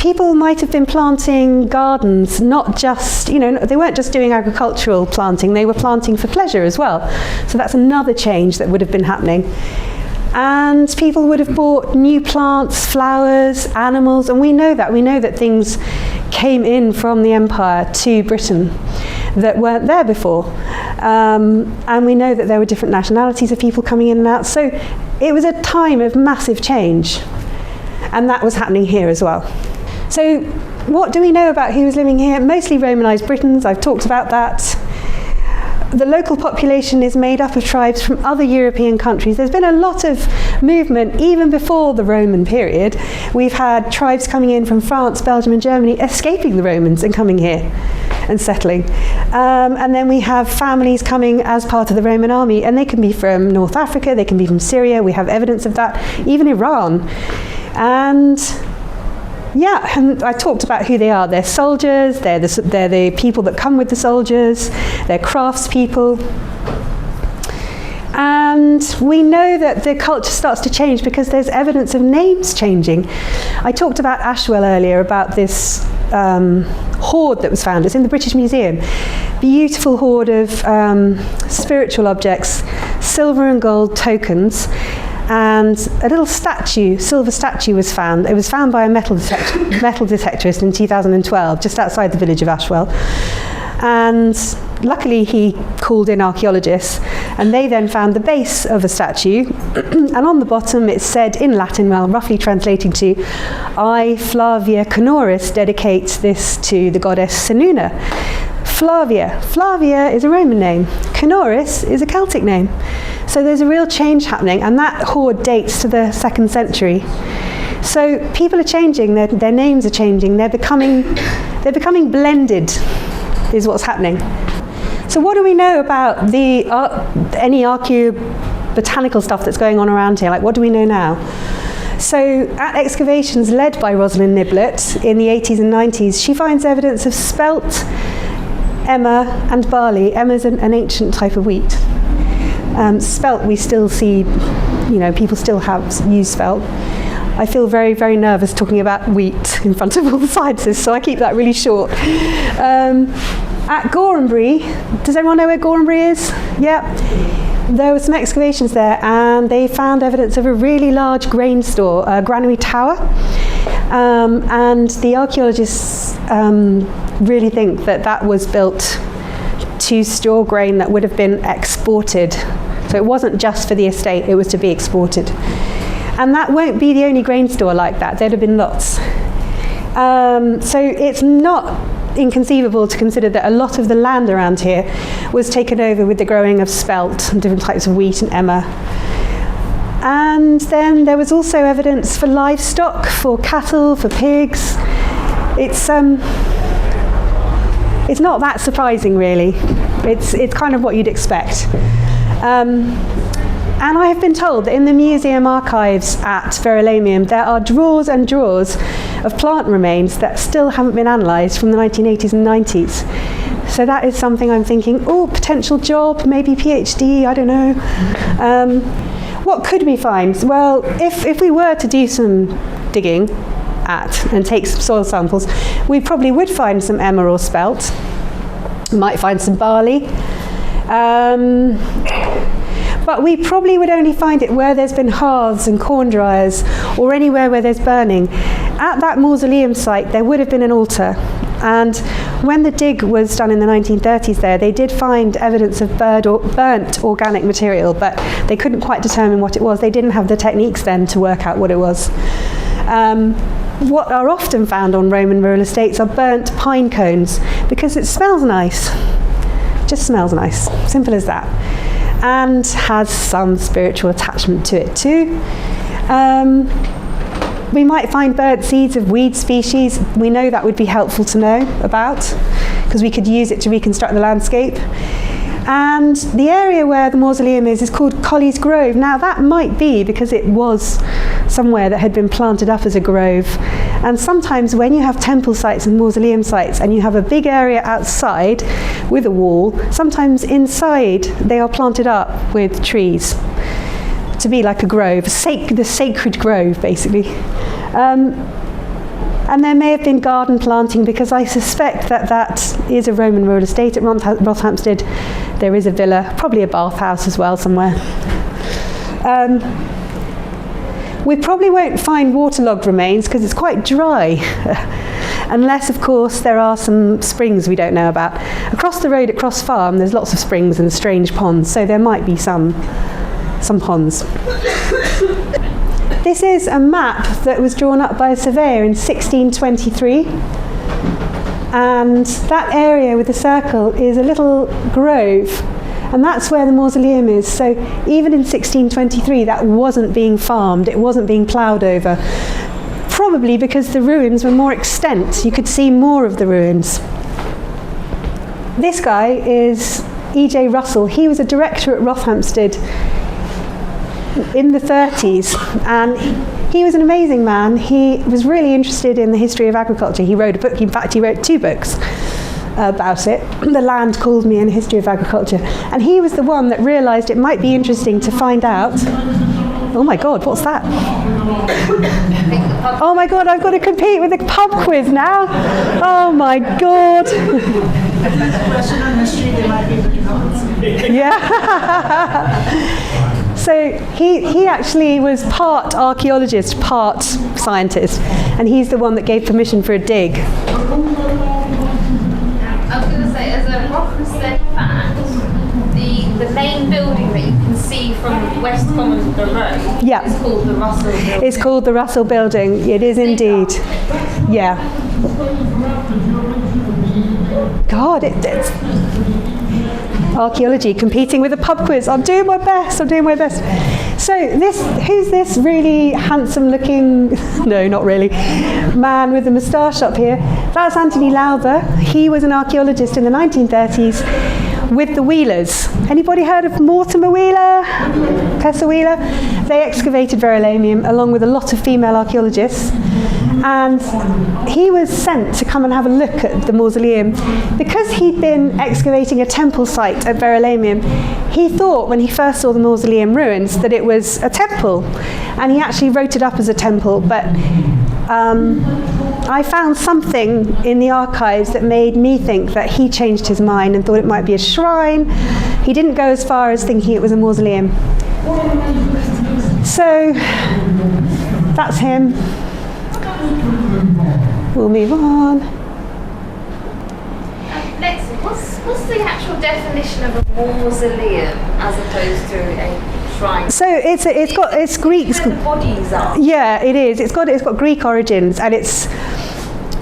People might have been planting gardens, not just, they weren't just doing agricultural planting, they were planting for pleasure as well. So that's another change that would have been happening. And people would have bought new plants, flowers, animals, and we know that things came in from the empire to Britain that weren't there before. And we know that there were different nationalities of people coming in and out. So it was a time of massive change. And that was happening here as well. So what do we know about who was living here? Mostly Romanized Britons, I've talked about that. The local population is made up of tribes from other European countries. There's been a lot of movement even before the Roman period. We've had tribes coming in from France, Belgium and Germany, escaping the Romans and coming here and settling. And then we have families coming as part of the Roman army, and they can be from North Africa, they can be from Syria, we have evidence of that, even Iran. And yeah, and I talked about who they are. They're soldiers, they're the people that come with the soldiers, they're craftspeople. And we know that the culture starts to change because there's evidence of names changing. I talked about Ashwell earlier, about this hoard that was found. It's in the British Museum. Beautiful hoard of spiritual objects, silver and gold tokens. And a little statue, silver statue was found. It was found by a metal detectorist in 2012, just outside the village of Ashwell. And luckily he called in archaeologists, and they then found the base of a statue. And on the bottom it said in Latin, well, roughly translating to, I, Flavia Canoris, dedicate this to the goddess Senuna. Flavia is a Roman name. Canoris is a Celtic name. So there's a real change happening, and that hoard dates to the 2nd century. So people are changing, their names are changing, they're becoming blended, is what's happening. So what do we know about any archaeobotanical stuff that's going on around here? Like, what do we know now? So at excavations led by Rosalind Niblett in the 80s and 90s, she finds evidence of spelt, emmer and barley. Emmer's an ancient type of wheat. Spelt we still see, people still use spelt. I feel very, very nervous talking about wheat in front of all the scientists, so I keep that really short. At Gorhambury, does everyone know where Gorhambury is? Yeah. There were some excavations there, and they found evidence of a really large grain store, a granary tower. And the archaeologists really think that was built to store grain that would have been exported. So it wasn't just for the estate, it was to be exported. And that won't be the only grain store like that, there'd have been lots. So it's not inconceivable to consider that a lot of the land around here was taken over with the growing of spelt and different types of wheat and emmer. And then there was also evidence for livestock, for cattle, for pigs. It's not that surprising, really. It's kind of what you'd expect. And I have been told that in the museum archives at Verulamium there are drawers and drawers of plant remains that still haven't been analysed from the 1980s and 90s. So that is something I'm thinking, potential job, maybe PhD, I don't know. What could we find? Well, if we were to do some digging and take some soil samples, we probably would find some emmer or spelt. We might find some barley. But we probably would only find it where there's been hearths and corn dryers, or anywhere where there's burning. At that mausoleum site, there would have been an altar. And when the dig was done in the 1930s there, they did find evidence of burnt organic material, but they couldn't quite determine what it was. They didn't have the techniques then to work out what it was. What are often found on Roman rural estates are burnt pine cones, because it smells nice. Just smells nice. Simple as that. And has some spiritual attachment to it too. We might find burnt seeds of weed species. We know that would be helpful to know about, because we could use it to reconstruct the landscape. And the area where the mausoleum is called Colley's Grove. Now that might be because it was somewhere that had been planted up as a grove. And sometimes when you have temple sites and mausoleum sites and you have a big area outside with a wall, sometimes inside they are planted up with trees to be like a grove, the sacred grove basically. And there may have been garden planting, because I suspect that is a Roman rural estate at Rothamsted. There is a villa, probably a bathhouse as well somewhere. We probably won't find waterlogged remains because it's quite dry, unless of course there are some springs we don't know about. Across the road at Cross Farm there's lots of springs and strange ponds, so there might be some ponds. This is a map that was drawn up by a surveyor in 1623, and that area with the circle is a little grove, and that's where the mausoleum is. So even in 1623 that wasn't being farmed, it wasn't being ploughed over, probably because the ruins were more extent, you could see more of the ruins. This guy is E.J. Russell. He was a director at Rothamsted in the 30s, and he was an amazing man. He was really interested in the history of agriculture. He wrote a book, in fact he wrote 2 books about it, The Land Called Me and History of Agriculture, and he was the one that realised it might be interesting to find out, oh my god, what's that? Oh my god, I've got to compete with the pub quiz now. Oh my god.
Question on history, they might be able to answer.
Yeah. So he actually was part archaeologist, part scientist, and he's the one that gave permission for a dig.
I was going to say, as a Rothamsted fact, the main building that you can see from West Common to the road is called the Russell Building.
It's called the Russell Building. It is indeed. Yeah. God, it's archaeology competing with a pub quiz. I'm doing my best. So who's this really handsome looking, no, not really, man with the moustache up here? That's Anthony Lowther. He was an archaeologist in the 1930s with the Wheelers. Anybody heard of Mortimer Wheeler? Tessa Wheeler? They excavated Verulamium along with a lot of female archaeologists. And he was sent to come and have a look at the mausoleum. Because he'd been excavating a temple site at Verulamium, he thought when he first saw the mausoleum ruins that it was a temple, and he actually wrote it up as a temple, but I found something in the archives that made me think that he changed his mind and thought it might be a shrine. He didn't go as far as thinking it was a mausoleum. So that's him. We'll move on.
Lexi, what's the actual definition of a mausoleum as opposed to a shrine?
So it's Greek.
Where the bodies are.
Yeah, it is. It's got Greek origins, and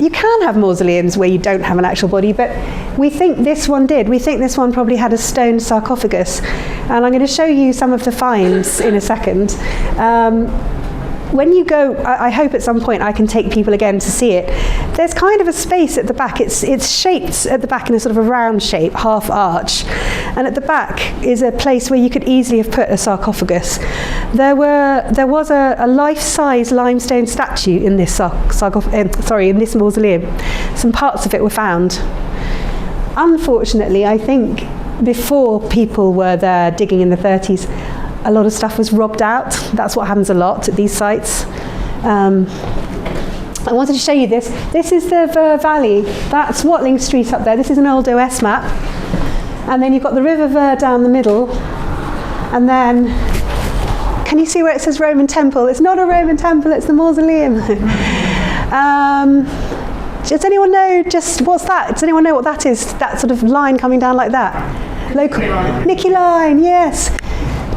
you can have mausoleums where you don't have an actual body, but we think this one did. We think this one probably had a stone sarcophagus, and I'm going to show you some of the finds in a second. When you go, I hope at some point I can take people again to see it. There's kind of a space at the back. It's shaped at the back in a sort of a round shape, half arch. And at the back is a place where you could easily have put a sarcophagus. There was a life-size limestone statue in this in this mausoleum. Some parts of it were found. Unfortunately, I think before people were there digging in the 30s, a lot of stuff was robbed out. That's what happens a lot at these sites. I wanted to show you this. This is the Ver Valley. That's Watling Street up there. This is an old OS map. And then you've got the River Ver down the middle. And then, can you see where it says Roman temple? It's not a Roman temple, it's the mausoleum. Does anyone know what's that? Does anyone know what that is? That sort of line coming down like that? Nicky line, yes.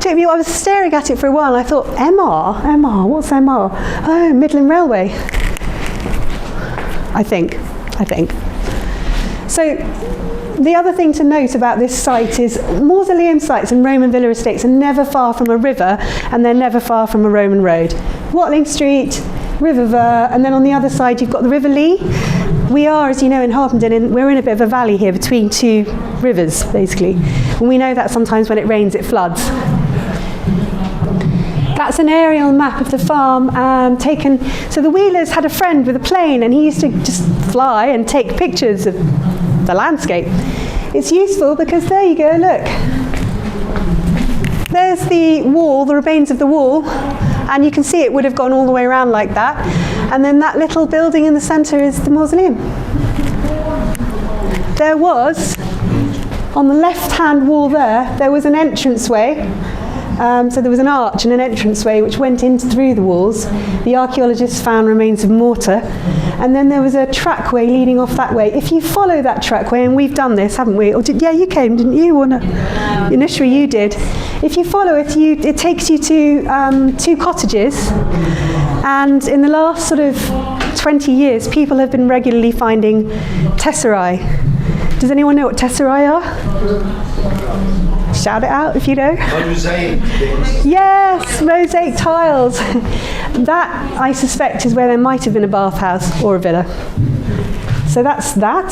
I was staring at it for a while and I thought, MR, what's MR? Oh, Midland Railway. I think. So the other thing to note about this site is mausoleum sites and Roman villa estates are never far from a river and they're never far from a Roman road. Watling Street, River Ver, and then on the other side you've got the River Lee. We are, as you know, in Harpenden, we're in a bit of a valley here between two rivers, basically. And we know that sometimes when it rains it floods. That's an aerial map of the farm taken. So the Wheelers had a friend with a plane and he used to just fly and take pictures of the landscape. It's useful because there you go, look. There's the wall, the remains of the wall, and you can see it would have gone all the way around like that. And then that little building in the centre is the mausoleum. There was, on the left-hand wall there was an entranceway. So there was an arch and an entranceway which went in through the walls. The archaeologists found remains of mortar. And then there was a trackway leading off that way. If you follow that trackway, and we've done this, haven't we? Or you came, didn't you? Or no? Initially you did. If you follow it, it takes you to 2 cottages. And in the last sort of 20 years, people have been regularly finding tesserae. Does anyone know what tesserae are? Shout it out if you know.
Mosaic.
Yes, mosaic tiles. That, I suspect, is where there might have been a bathhouse or a villa. So that's that.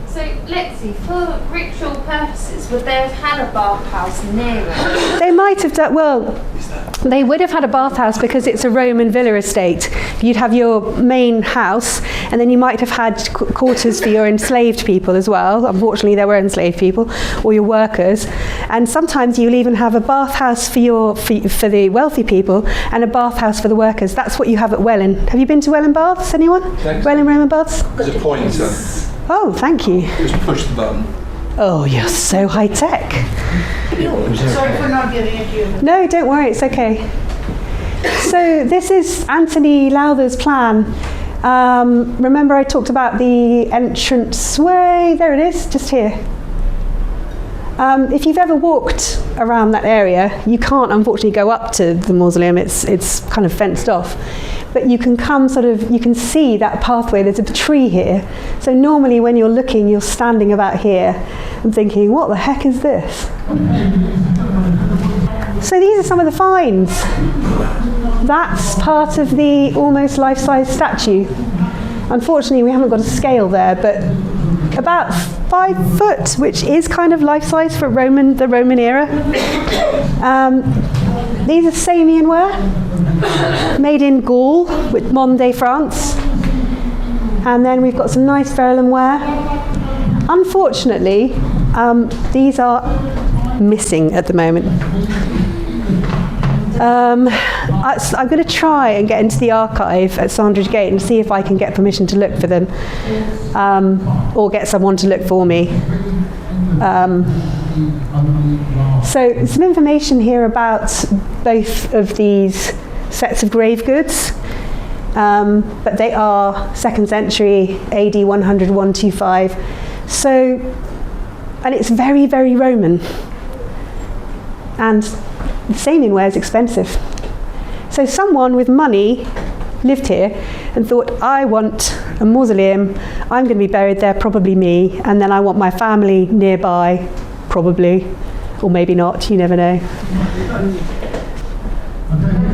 So, Lexi, for ritual purposes, would they have had a bathhouse near it?
They might have done, well, they would have had a bathhouse because it's a Roman villa estate. You'd have your main house, and then you might have had quarters for your enslaved people as well. Unfortunately, there were enslaved people, or your workers. And sometimes you'll even have a bathhouse for the wealthy people and a bathhouse for the workers. That's what you have at Welwyn. Have you been to Welwyn Baths, anyone?
Thanks.
Welwyn Roman Baths?
There's a pointer.
Oh, thank you.
Just push the button.
Oh, you're so high tech.
Sorry for not giving it to you.
No, don't worry, it's okay. So this is Anthony Lowther's plan. Remember I talked about the entranceway? There it is, just here. If you've ever walked around that area, you can't unfortunately go up to the mausoleum, it's kind of fenced off. But you can you can see that pathway, there's a tree here. So normally when you're looking, you're standing about here and thinking, what the heck is this? So these are some of the finds. That's part of the almost life-size statue. Unfortunately, we haven't got a scale there, but about 5 foot, which is kind of life-size for the Roman era. These are Samian ware, made in Gaul, with modern-day France. And then we've got some nice vellum ware. Unfortunately, these are missing at the moment. I'm going to try and get into the archive at Sandridge Gate and see if I can get permission to look for them, or get someone to look for me. So some information here about both of these sets of grave goods, but they are 2nd century AD 100-125. So, and it's very, very Roman. And the Samian ware is expensive. So someone with money lived here and thought, I want a mausoleum, I'm going to be buried there, probably me, and then I want my family nearby, probably, or maybe not, you never know.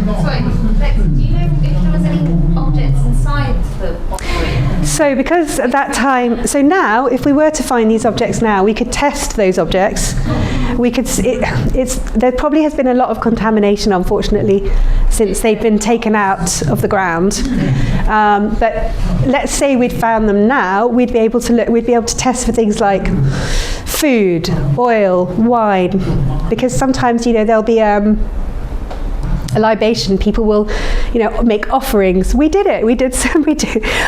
Sorry, Lex, do you know if there was any objects inside the offering?
So because at that time, so now, if we were to find these objects now, we could test those objects. We could, there probably has been a lot of contamination, unfortunately, since they've been taken out of the ground. But let's say we'd found them now, we'd be able to test for things like food, oil, wine, because sometimes, there'll be a libation. People will, make offerings. We did it.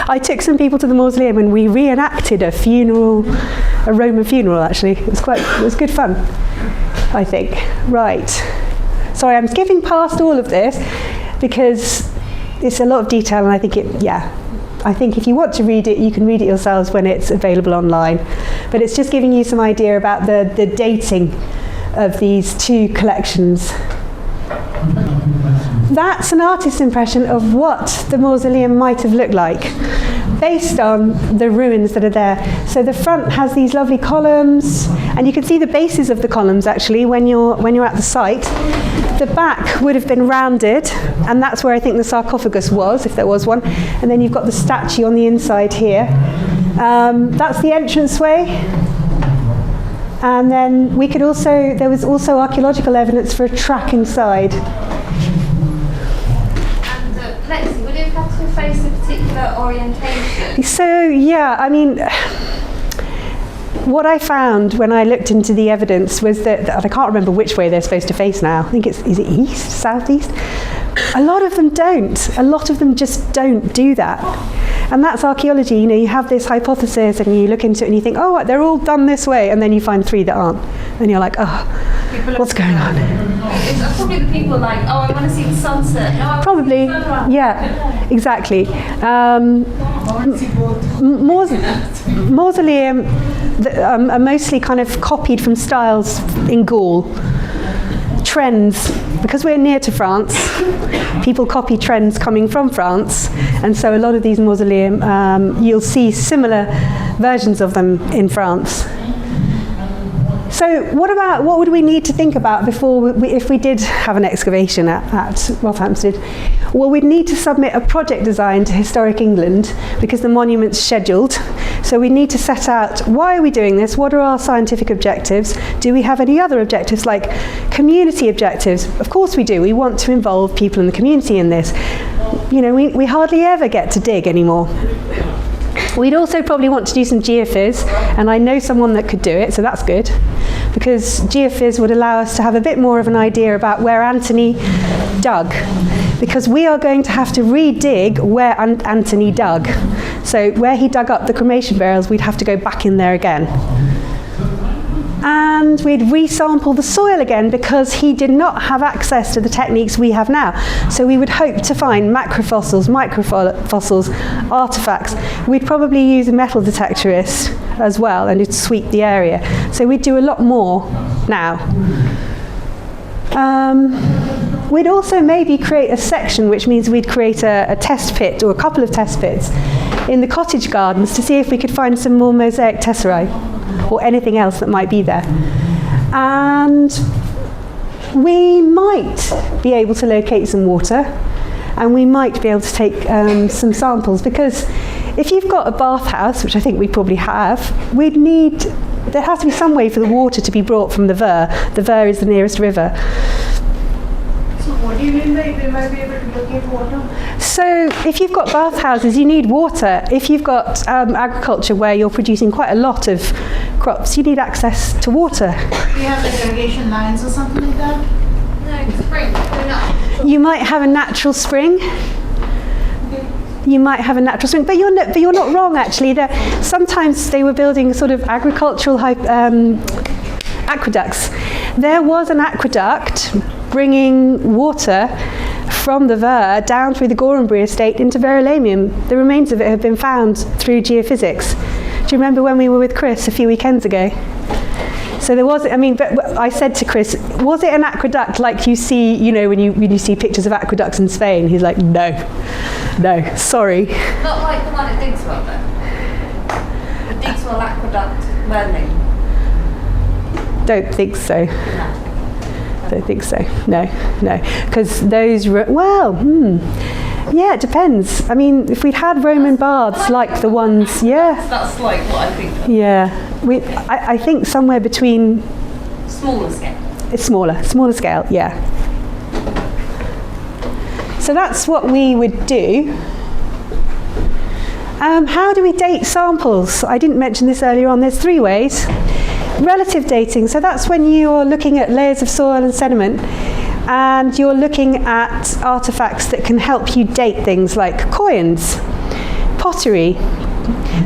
I took some people to the mausoleum and we reenacted a Roman funeral. Actually, it was good fun, I think. Right. Sorry, I'm skipping past all of this because it's a lot of detail, and I think I think if you want to read it, you can read it yourselves when it's available online. But it's just giving you some idea about the dating of these two collections. That's an artist's impression of what the mausoleum might have looked like, based on the ruins that are there. So the front has these lovely columns, and you can see the bases of the columns actually when you're at the site. The back would have been rounded, and that's where I think the sarcophagus was, if there was one. And then you've got the statue on the inside here. That's the entranceway. And then there was also archaeological evidence for a track inside.
Lexi, would it have to face a particular orientation?
So, yeah, I mean, what I found when I looked into the evidence was that I can't remember which way they're supposed to face now. I think is it east, southeast? A lot of them don't. A lot of them just don't do that. And that's archaeology. You know, you have this hypothesis and you look into it and you think, oh, they're all done this way, and then you find 3 that aren't. And you're like, oh, what's going on?
It's probably the people like, oh, I want to see the sunset. No,
Probably, yeah, exactly. Mausoleum are mostly kind of copied from styles in Gaul. Trends, because we're near to France, people copy trends coming from France, and so a lot of these mausoleum, you'll see similar versions of them in France. So what would we need to think about before if we did have an excavation at Rothamsted? Well, we'd need to submit a project design to Historic England because the monument's scheduled. So we need to set out, why are we doing this? What are our scientific objectives? Do we have any other objectives like community objectives? Of course we do. We want to involve people in the community in this. You know, we hardly ever get to dig anymore. We'd also probably want to do some geophys, and I know someone that could do it, so that's good, because geophys would allow us to have a bit more of an idea about where Anthony dug, because we are going to have to re-dig where Anthony dug. So where he dug up the cremation burials, we'd have to go back in there again. And we'd resample the soil again because he did not have access to the techniques we have now. So we would hope to find macrofossils, microfossils, artifacts. We'd probably use a metal detectorist as well, and it'd sweep the area. So we'd do a lot more now. We'd also maybe create a section, which means we'd create a test pit or a couple of test pits in the cottage gardens to see if we could find some more mosaic tesserae or anything else that might be there. And we might be able to locate some water, and we might be able to take some samples, because if you've got a bathhouse, which I think we probably have, there has to be some way for the water to be brought from the Ver. The Ver is the nearest river.
So what do you mean by we might be able to locate water?
So if you've got bathhouses, you need water. If you've got agriculture where you're producing quite a lot of crops, you need access to water.
Do you have like irrigation lines or something like that?
No, spring. No.
You might have a natural spring. You might have a natural spring, but you're not wrong actually. Sometimes they were building sort of agricultural aqueducts. There was an aqueduct bringing water from the Ver down through the Gorhambury estate into Verulamium. The remains of it have been found through geophysics. Do you remember when we were with Chris a few weekends ago? So there was, but I said to Chris, was it an aqueduct like you see, you know, when you see pictures of aqueducts in Spain? He's like, no, sorry.
Not like the one at Digswell though? The Digswell aqueduct learning?
Don't think so.
No.
Don't think so. No. Because those, yeah, it depends. I mean, if we'd had Roman baths like the ones, yeah.
That's like what I think of.
Yeah, I think somewhere between.
Smaller scale.
It's smaller scale, yeah. So that's what we would do. How do we date samples? I didn't mention this earlier on. There's 3 ways. Relative dating, so that's when you're looking at layers of soil and sediment and you're looking at artifacts that can help you date things like coins, pottery,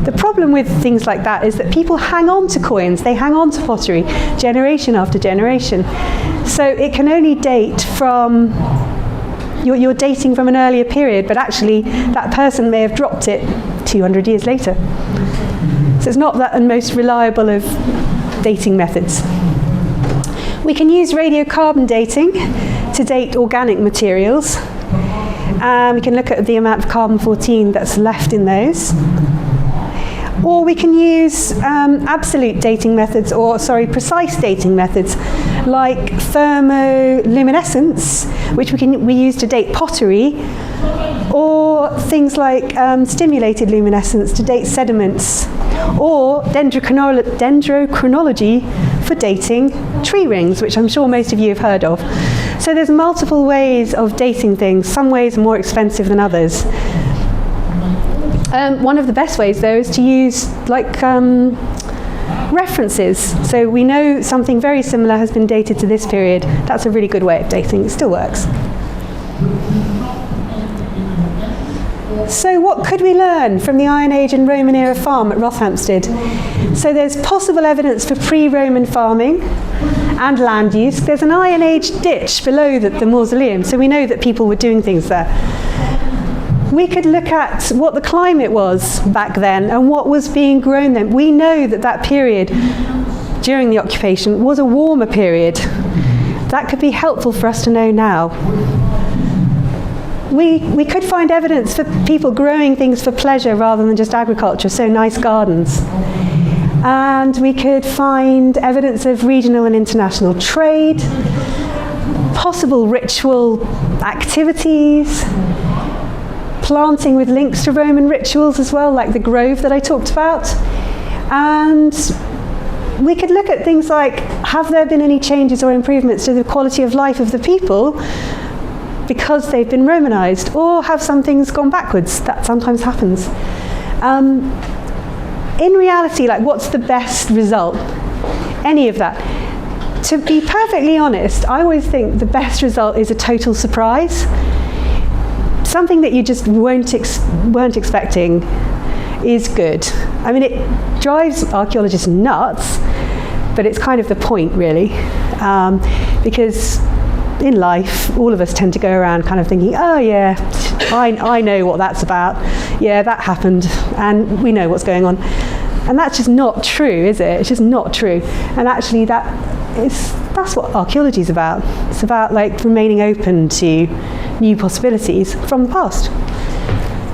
The problem with things like that is that people hang on to coins, they hang on to pottery generation after generation. So it can only date from, you're dating from an earlier period, but actually that person may have dropped it 200 years later. So it's not the most reliable of dating methods. We can use radiocarbon dating to date organic materials. We can look at the amount of carbon-14 that's left in those. Or we can use absolute dating methods, precise dating methods, like thermoluminescence, which we use to date pottery, or things like stimulated luminescence to date sediments, or dendrochronology for dating tree rings, which I'm sure most of you have heard of. So there's multiple ways of dating things. Some ways are more expensive than others. One of the best ways, though, is to use references. So we know something very similar has been dated to this period. That's a really good way of dating. It still works. So what could we learn from the Iron Age and Roman era farm at Rothamsted? So there's possible evidence for pre-Roman farming and land use. There's an Iron Age ditch below the mausoleum, so we know that people were doing things there. We could look at what the climate was back then and what was being grown then. We know that that period during the occupation was a warmer period. That could be helpful for us to know now. We could find evidence for people growing things for pleasure rather than just agriculture, so nice gardens. And we could find evidence of regional and international trade, possible ritual activities, planting with links to Roman rituals as well, like the grove that I talked about. And we could look at things like, have there been any changes or improvements to the quality of life of the people because they've been Romanized, or have some things gone backwards? That sometimes happens. In reality, what's the best result? Any of that. To be perfectly honest, I always think the best result is a total surprise. Something that you just weren't expecting is good. I mean, it drives archaeologists nuts, but it's kind of the point, really, because in life, all of us tend to go around kind of thinking, oh yeah, I know what that's about. Yeah, that happened, and we know what's going on. And that's just not true, is it? It's just not true. And actually, that's what archaeology is about. It's about remaining open to new possibilities from the past.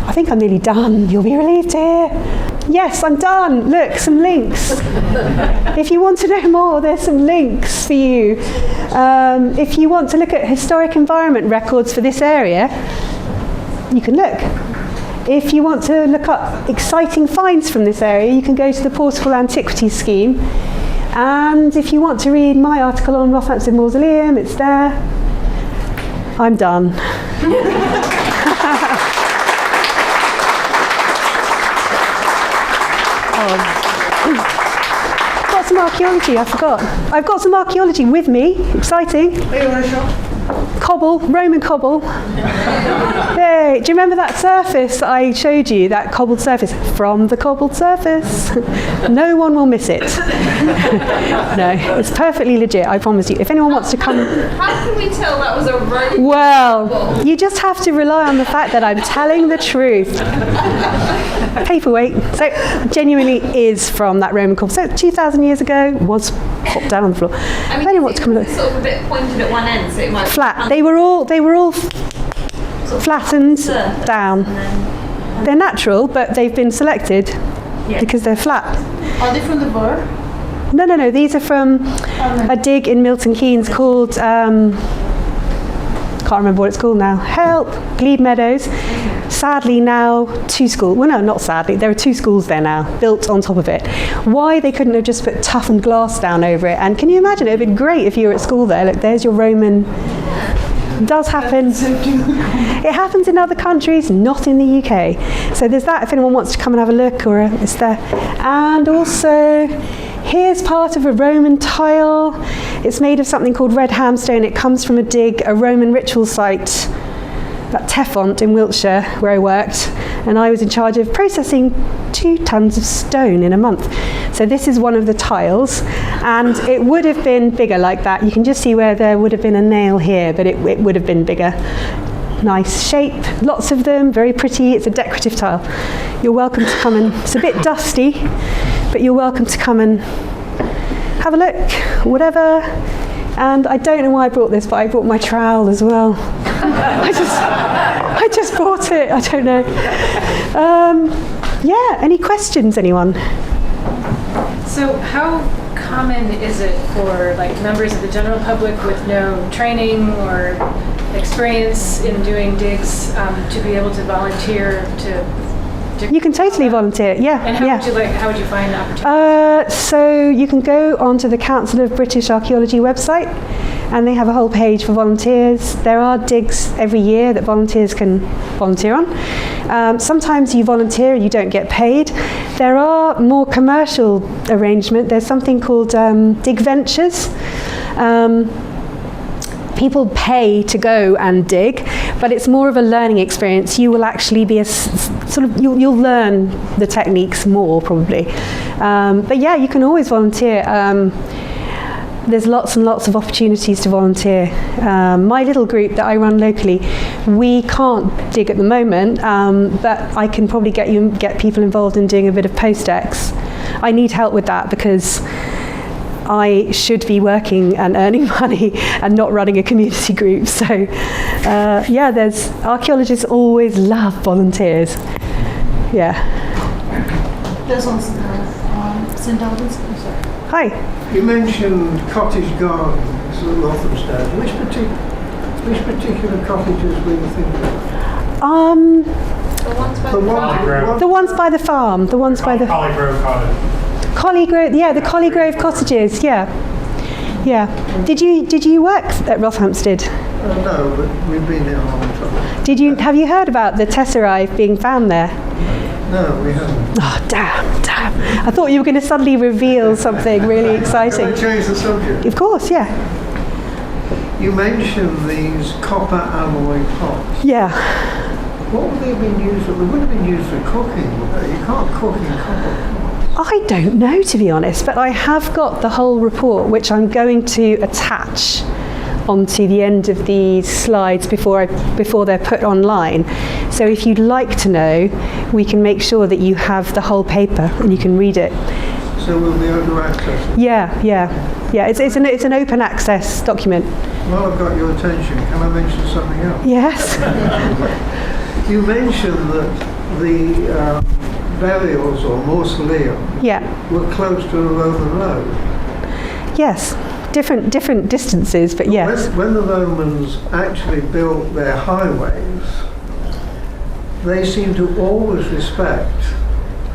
I think I'm nearly done. You'll be relieved to hear. Yes, I'm done. Look, some links. If you want to know more, there's some links for you. If you want to look at historic environment records for this area, you can look. If you want to look up exciting finds from this area, you can go to the Portable Antiquities Scheme. And if you want to read my article on Rothamsted Mausoleum, it's there. I'm done. Got some archaeology, I forgot. I've got some archaeology with me. Exciting. Cobble, Roman cobble. Hey, do you remember that surface that I showed you, that cobbled surface? From the cobbled surface. No one will miss it. No, it's perfectly legit, I promise you. If anyone wants to come...
How can we tell that was a Roman
Well,
cobble?
you just have to rely on the fact that I'm telling the truth. Paperweight. So it genuinely is from that Roman cobble. So 2,000 years ago, was popped down on the floor.
I mean,
if anyone wants to come look.
it's sort of a bit pointed at one end, so it might
Flat. They were all flattened down. They're natural, but they've been selected because they're flat.
Are they from the Bur?
No. These are from a dig in Milton Keynes called, can't remember what it's called now. Help! Glebe Meadows. Sadly now 2 schools, well no, not sadly, there are 2 schools there now, built on top of it. Why they couldn't have just put toughened glass down over it? And can you imagine, it would have been great if you were at school there. Look, there's your Roman. It does happen. It happens in other countries, not in the UK. So there's that, if anyone wants to come and have a look, or it's there. And also, here's part of a Roman tile. It's made of something called red hamstone. It comes from a dig, a Roman ritual site at Teffont in Wiltshire, where I worked, and I was in charge of processing 2 tons of stone in a month. So this is one of the tiles, and it would have been bigger like that. You can just see where there would have been a nail here, but it would have been bigger. Nice shape, lots of them, very pretty. It's a decorative tile. You're welcome to come and, it's a bit dusty, but you're welcome to come and have a look, whatever. And I don't know why I brought this, but I brought my trowel as well. I just bought it, I don't know. Yeah, any questions, anyone?
So how common is it for like members of the general public with no training or experience in doing digs to be able to volunteer to
You can totally volunteer, yeah.
And how would you find the opportunity?
So you can go onto the Council of British Archaeology website, and they have a whole page for volunteers. There are digs every year that volunteers can volunteer on. Sometimes you volunteer and you don't get paid. There are more commercial arrangements. There's something called dig ventures. People pay to go and dig, but it's more of a learning experience. You will actually be you'll learn the techniques more probably. But yeah, you can always volunteer. There's lots and lots of opportunities to volunteer. My little group that I run locally, we can't dig at the moment, but I can probably get people involved in doing a bit of post-ex. I need help with that because I should be working and earning money and not running a community group. So yeah, archaeologists always love volunteers. Yeah.
There's also St. Albans.
Hi.
You mentioned cottage gardens at Rothamsted. Which particular cottages were you thinking of?
The ones by the farm. The ones by the
Collie Grove Cottage.
Collie Grove, yeah, the Collie Grove cottages, yeah. Did you work at Rothamsted?
No, but we've been there a long time.
Have you heard about the tesserae being found there?
No, we haven't.
Oh, damn. I thought you were going to suddenly reveal something really exciting.
Can I change the subject?
Of course, yeah.
You mentioned these copper alloy pots.
Yeah.
What would they have been used for? They would have been used for cooking, would they? You can't cook in copper pots.
I don't know, to be honest, but I have got the whole report, which I'm going to attach onto the end of these slides before they're put online. So if you'd like to know, we can make sure that you have the whole paper and you can read it.
So we'll be able to access it?
Yeah. It's an open access document.
Well, I've got your attention. Can I mention something else?
Yes.
You mentioned that the burials or mausoleum were close to a Roman road.
Yes. Different distances, but yes.
When the Romans actually built their highways, they seem to always respect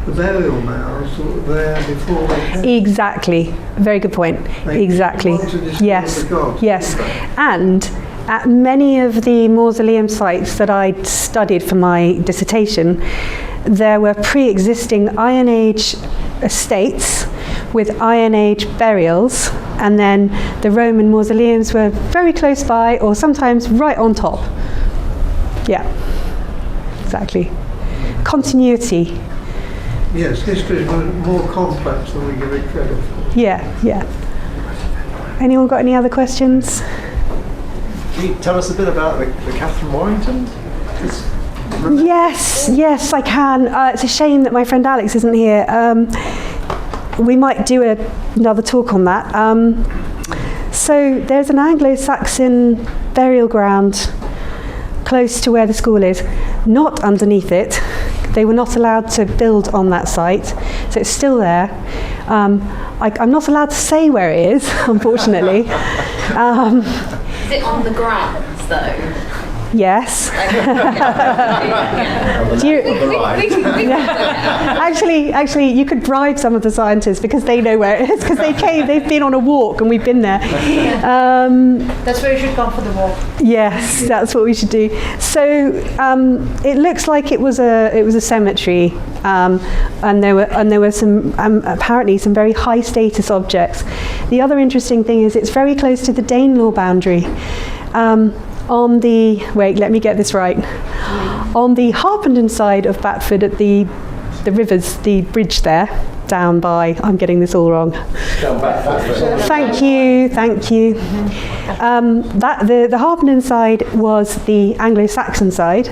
the burial mounds that were there before they came.
Exactly. Very good point. Exactly. Yes. Yes. And at many of the mausoleum sites that I studied for my dissertation, there were pre-existing Iron Age estates with Iron Age burials, and then the Roman mausoleums were very close by or sometimes right on top. Yeah, exactly. Continuity.
Yes, history is more complex than we give it credit for.
Yeah. Anyone got any other questions?
Can you tell us a bit about the Catherine Warrington?
Yes, I can. It's a shame that my friend Alex isn't here. We might do another talk on that. So there's an Anglo-Saxon burial ground close to where the school is, not underneath it. They were not allowed to build on that site, so it's still there. I'm not allowed to say where it is, unfortunately.
Is it on the grounds, though?
Yes. Actually, you could bribe some of the scientists because they know where it is, because they've been on a walk and we've been there.
That's where you should come for the walk.
Yes, that's what we should do. So it looks like it was a cemetery, and there were some apparently some very high status objects. The other interesting thing is it's very close to the Danelaw boundary. on the, wait, let me get this right. On the Harpenden side of Batford at the rivers, the bridge there, down by, I'm getting this all wrong. Thank you. The Harpenden side was the Anglo-Saxon side,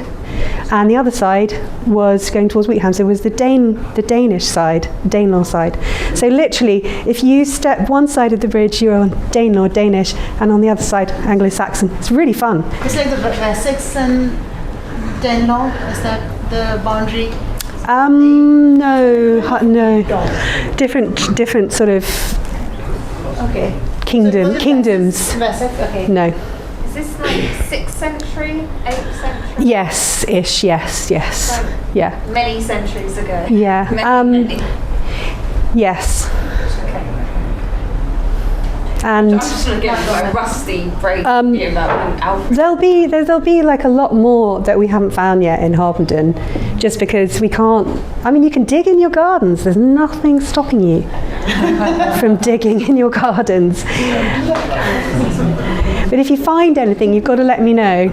and the other side was going towards Rothamsted. It was the Danish side, Danelaw side. So literally, if you step one side of the bridge, you're on Danelaw, Danish, and on the other side, Anglo-Saxon. It's really fun.
It's like the Wessex and Danelaw, is that the boundary?
No. Different sort of
Okay.
kingdoms.
Wessex, okay.
No.
Is this like 6th century, 8th century?
Yes-ish, yes.
Like
Yeah.
many centuries ago.
Yeah.
Many.
Yes.
Okay.
And
I'm just going to get like a rusty break view of that one.
there'll be like a lot more that we haven't found yet in Harpenden, just because we can't. I mean, you can dig in your gardens. There's nothing stopping you from digging in your gardens. But if you find anything, you've got to let me know,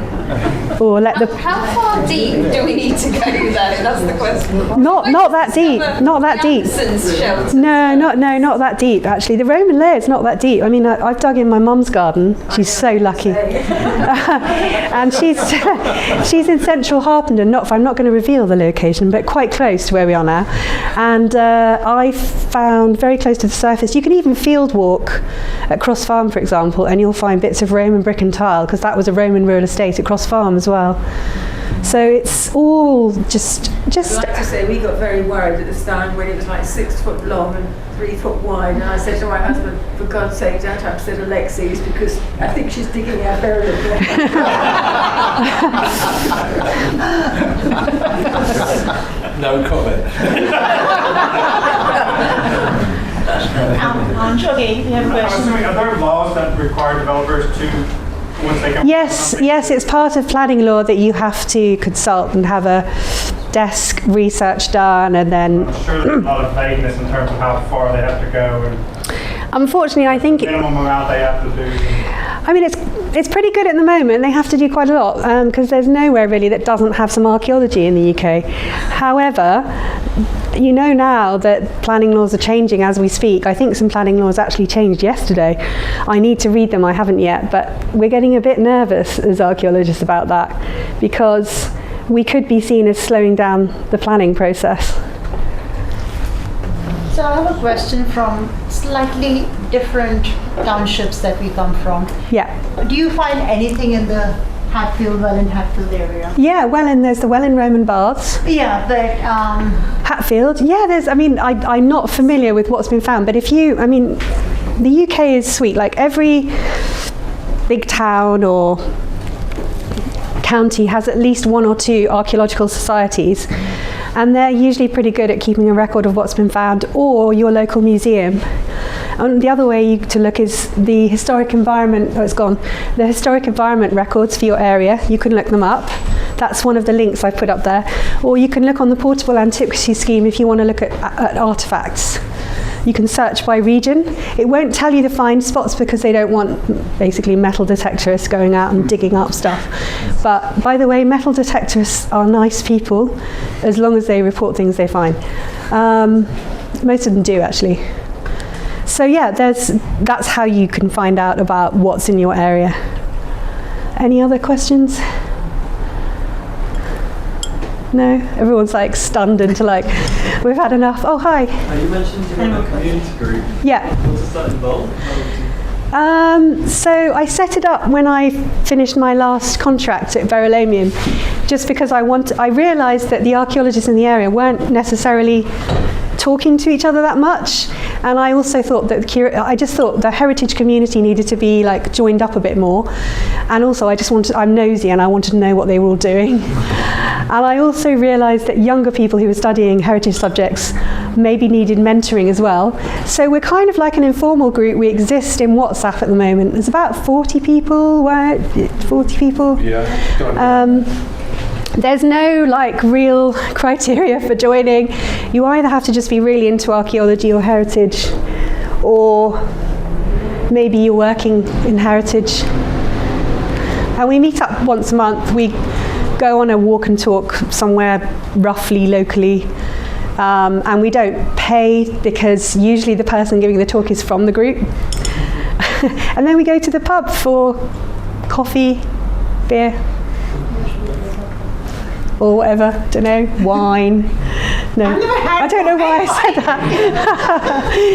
or let the.
How far deep do we need to go though? That's the question.
Not that deep. Not that deep. No, not that deep. Actually, the Roman layer's not that deep. I mean, I've dug in my mum's garden. She's so lucky, and she's in central Harpenden. I'm not going to reveal the location, but quite close to where we are now. And I found very close to the surface. You can even field walk at Cross Farm, for example, and you'll find bits of Roman brick and tile, because that was a Roman rural estate at Cross Farm as well. So it's all just.
I'd like to say we got very worried at the time when it was like 6 foot long and 3 foot wide, and I said to my husband, for God's sake, don't upset Alexi's, because I think she's digging our burial ground.
No comment.
Okay, you have a
I'm
question?
assuming, are there laws that require developers to, once they come?
Yes, it's part of planning law that you have to consult and have a desk research done, and then.
I'm sure there's a lot of vagueness in terms of how far they have to go and
Unfortunately, I think.
minimum amount they have to do.
I mean, it's pretty good at the moment. They have to do quite a lot, because there's nowhere really that doesn't have some archaeology in the UK. However, you know now that planning laws are changing as we speak. I think some planning laws actually changed yesterday. I need to read them, I haven't yet, but we're getting a bit nervous as archaeologists about that, because we could be seen as slowing down the planning process.
So I have a question from slightly different townships that we come from.
Yeah.
Do you find anything in the Welland Hatfield area?
Yeah, Welland, there's the Welland Roman Baths.
Yeah, but
Hatfield, yeah, I'm not familiar with what's been found, but the UK is sweet. Like every big town or county has at least 1 or 2 archaeological societies, and they're usually pretty good at keeping a record of what's been found, or your local museum. And the other way to look is the historic environment. The historic environment records for your area. You can look them up. That's one of the links I put up there. Or you can look on the Portable Antiquity Scheme if you want to look at artefacts. You can search by region. It won't tell you the find spots because they don't want basically metal detectorists going out and digging up stuff. But by the way, metal detectorists are nice people as long as they report things they find. Most of them do actually. So yeah, that's how you can find out about what's in your area. Any other questions? No? Everyone's like stunned into like, we've had enough. Oh, hi.
You mentioned you were in a community group.
Yeah.
What does that involve?
So I set it up when I finished my last contract at Verulamium, just because I realised that the archaeologists in the area weren't necessarily talking to each other that much, and I also thought that the heritage community needed to be like joined up a bit more, and also I'm nosy and I wanted to know what they were all doing. And I also realised that younger people who were studying heritage subjects maybe needed mentoring as well. So we're kind of like an informal group. We exist in WhatsApp at the moment. There's about 40 people. 40 people.
Yeah.
There's no like real criteria for joining. You either have to just be really into archaeology or heritage, or maybe you're working in heritage. And we meet up once a month. We go on a walk and talk somewhere roughly locally. And we don't pay because usually the person giving the talk is from the group. And then we go to the pub for coffee, beer, or whatever, don't know, wine. No, I don't know why I said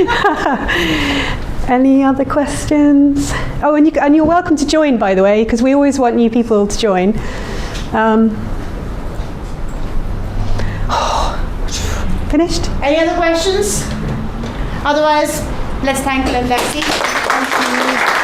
that. Any other questions? Oh, and you're welcome to join, by the way, because we always want new people to join. Finished?
Any other questions? Otherwise, let's thank Lexi. Thank you.